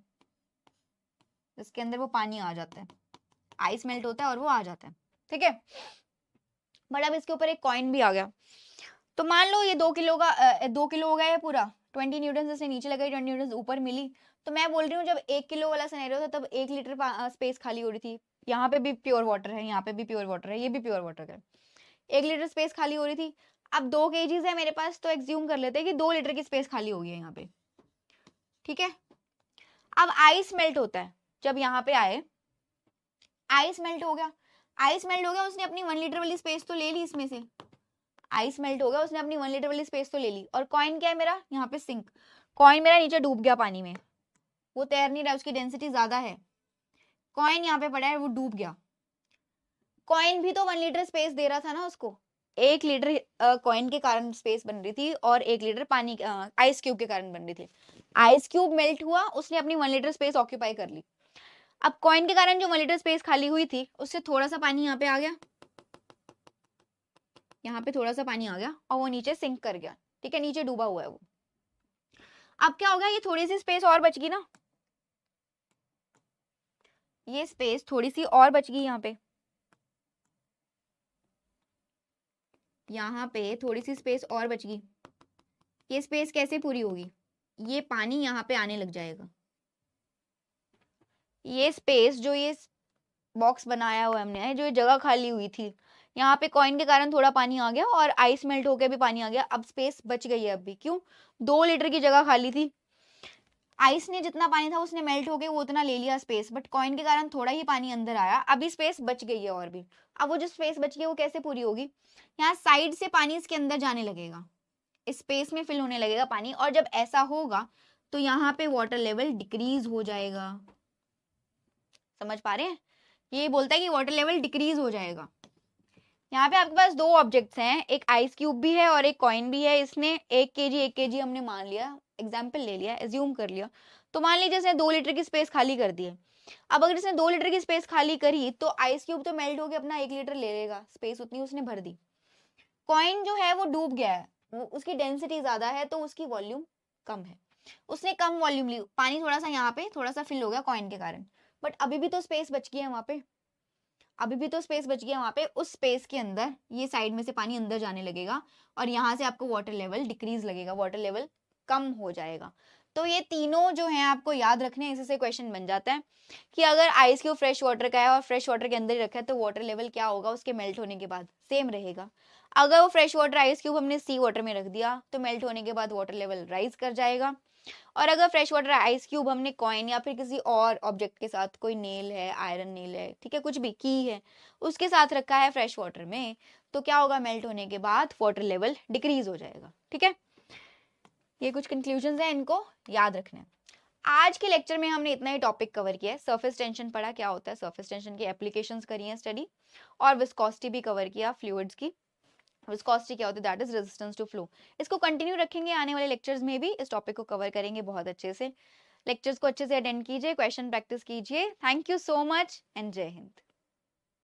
इसके अंदर वो पानी आ जाता है, आइस मेल्ट होता है और वो आ जाता है, ठीक है। बट अब इसके ऊपर एक कॉइन भी आ गया, तो मान लो ये 2 किलो का 2 किलो हो गया ये पूरा। 20 न्यूटन जैसे नीचे लगाई, 20 न्यूटन ऊपर मिली। तो मैं बोल रही हूँ जब 1 किलो वाला सिनेरियो था तब 1 लीटर स्पेस खाली हो रही थी। यहाँ पे भी प्योर वाटर है, यहाँ पे भी प्योर वाटर है, ये भी प्योर वाटर है। 1 लीटर स्पेस खाली हो रही थी। अब 2 केजीज है मेरे पास, तो एक्ज्यूम कर लेते हैं कि 2 लीटर की स्पेस खाली हो गई है यहाँ पे, ठीक है। अब आइस मेल्ट होता है, जब यहाँ पे आए आइस मेल्ट हो गया, आइस मेल्ट हो गया, उसने अपनी 1 लीटर वाली स्पेस तो ले ली इसमें से। आइस मेल्ट हो गया, उसने अपनी 1 लीटर वाली स्पेस तो ले ली। और कॉइन क्या है मेरा, यहाँ पे सिंक, कॉइन मेरा नीचे डूब गया पानी में, वो तैर नहीं रहा, उसकी डेंसिटी ज्यादा है। कॉइन यहाँ पे पड़ा है, वो डूब गया। कॉइन भी तो 1 लीटर स्पेस दे रहा था ना उसको। 1 लीटर कॉइन के कारण स्पेस बन रही थी और 1 लीटर पानी आइस क्यूब के कारण बन रही थी। आइस क्यूब मेल्ट हुआ, उसने अपनी 1 लीटर स्पेस ऑक्यूपाई कर ली। अब कॉइन के कारण जो 1 लीटर स्पेस खाली हुई थी उससे थोड़ा सा पानी यहाँ पे आ गया, यहाँ पे थोड़ा सा पानी आ गया और वो नीचे सिंक कर गया, ठीक है, नीचे डूबा हुआ है वो। अब क्या हो गया, ये थोड़ी सी स्पेस और बच गई ना, ये स्पेस थोड़ी सी और बच गई यहाँ पे, यहाँ पे थोड़ी सी स्पेस और बच गई। ये स्पेस कैसे पूरी होगी, ये पानी यहाँ पे आने लग जाएगा। ये स्पेस जो ये बॉक्स बनाया हुआ हमने, जो ये जगह खाली हुई थी, यहाँ पे कॉइन के कारण थोड़ा पानी आ गया और आइस मेल्ट होकर भी पानी आ गया। अब स्पेस बच गई है, अब भी क्यों, 2 लीटर की जगह खाली थी। आइस ने जितना पानी था उसने मेल्ट होके वो उतना ले लिया स्पेस, बट कॉइन के कारण थोड़ा ही पानी अंदर आया, अभी स्पेस बच गई है और भी। अब वो जो स्पेस बच गई वो कैसे पूरी होगी, यहाँ साइड से पानी इसके अंदर जाने लगेगा, स्पेस में फिल होने लगेगा पानी, और जब ऐसा होगा तो यहाँ पे वाटर लेवल डिक्रीज हो जाएगा। समझ पा रहे हैं, ये बोलता है कि वाटर लेवल डिक्रीज हो जाएगा। यहाँ पे आपके पास 2 ऑब्जेक्ट्स हैं, एक आइस क्यूब भी है और एक कॉइन भी है। इसने 1 केजी हमने मान लिया, एग्जाम्पल ले लिया, एज्यूम कर लिया। तो मान लीजिए इसने 2 लीटर की स्पेस खाली कर दी है। अब अगर इसने 2 लीटर की स्पेस खाली करी तो आइस क्यूब तो मेल्ट होकर अपना 1 लीटर ले लेगा, स्पेस उतनी उसने भर दी। कॉइन जो है वो डूब गया है, वो उसकी डेंसिटी ज्यादा है तो उसकी वॉल्यूम कम है, उसने कम वॉल्यूम ली, पानी थोड़ा सा यहाँ पे थोड़ा सा फिल हो गया कॉइन के कारण, बट अभी भी तो स्पेस बच गई है वहां पे, अभी भी तो स्पेस बच गया वहां पे। उस स्पेस के अंदर ये साइड में से पानी अंदर जाने लगेगा और यहाँ से आपको वाटर लेवल डिक्रीज लगेगा, वाटर लेवल कम हो जाएगा। तो ये तीनों जो हैं आपको याद रखने हैं, इसी से क्वेश्चन बन जाता है कि अगर आइस क्यूब फ्रेश वाटर का है और फ्रेश वाटर के अंदर ही रखा है तो वाटर लेवल क्या होगा उसके मेल्ट होने के बाद, सेम रहेगा। अगर वो फ्रेश वाटर आइस क्यूब हमने सी वाटर में रख दिया तो मेल्ट होने के बाद वाटर लेवल राइज कर जाएगा। और अगर फ्रेश वाटर आइस क्यूब हमने कॉइन या फिर किसी और ऑब्जेक्ट के साथ, कोई नेल है, आयरन नेल है, ठीक है, कुछ भी की है, उसके साथ रखा है फ्रेश वाटर में, तो क्या होगा, मेल्ट होने के बाद वाटर लेवल डिक्रीज हो जाएगा, ठीक है। ये कुछ कंक्लूजन है, इनको याद रखना है। आज के लेक्चर में हमने इतना ही टॉपिक कवर किया है। सरफेस टेंशन पढ़ा, क्या होता है सरफेस टेंशन की एप्लीकेशंस करी है स्टडी, और विस्कोसिटी भी कवर किया फ्लूइड्स की। विस्कोसिटी क्या होती है, that is resistance to flow. इसको कंटिन्यू रखेंगे, आने वाले लेक्चर्स में भी इस टॉपिक को कवर करेंगे बहुत अच्छे से। लेक्चर्स को अच्छे से अटेंड कीजिए, क्वेश्चन प्रैक्टिस कीजिए। Thank you so much and जय हिंद।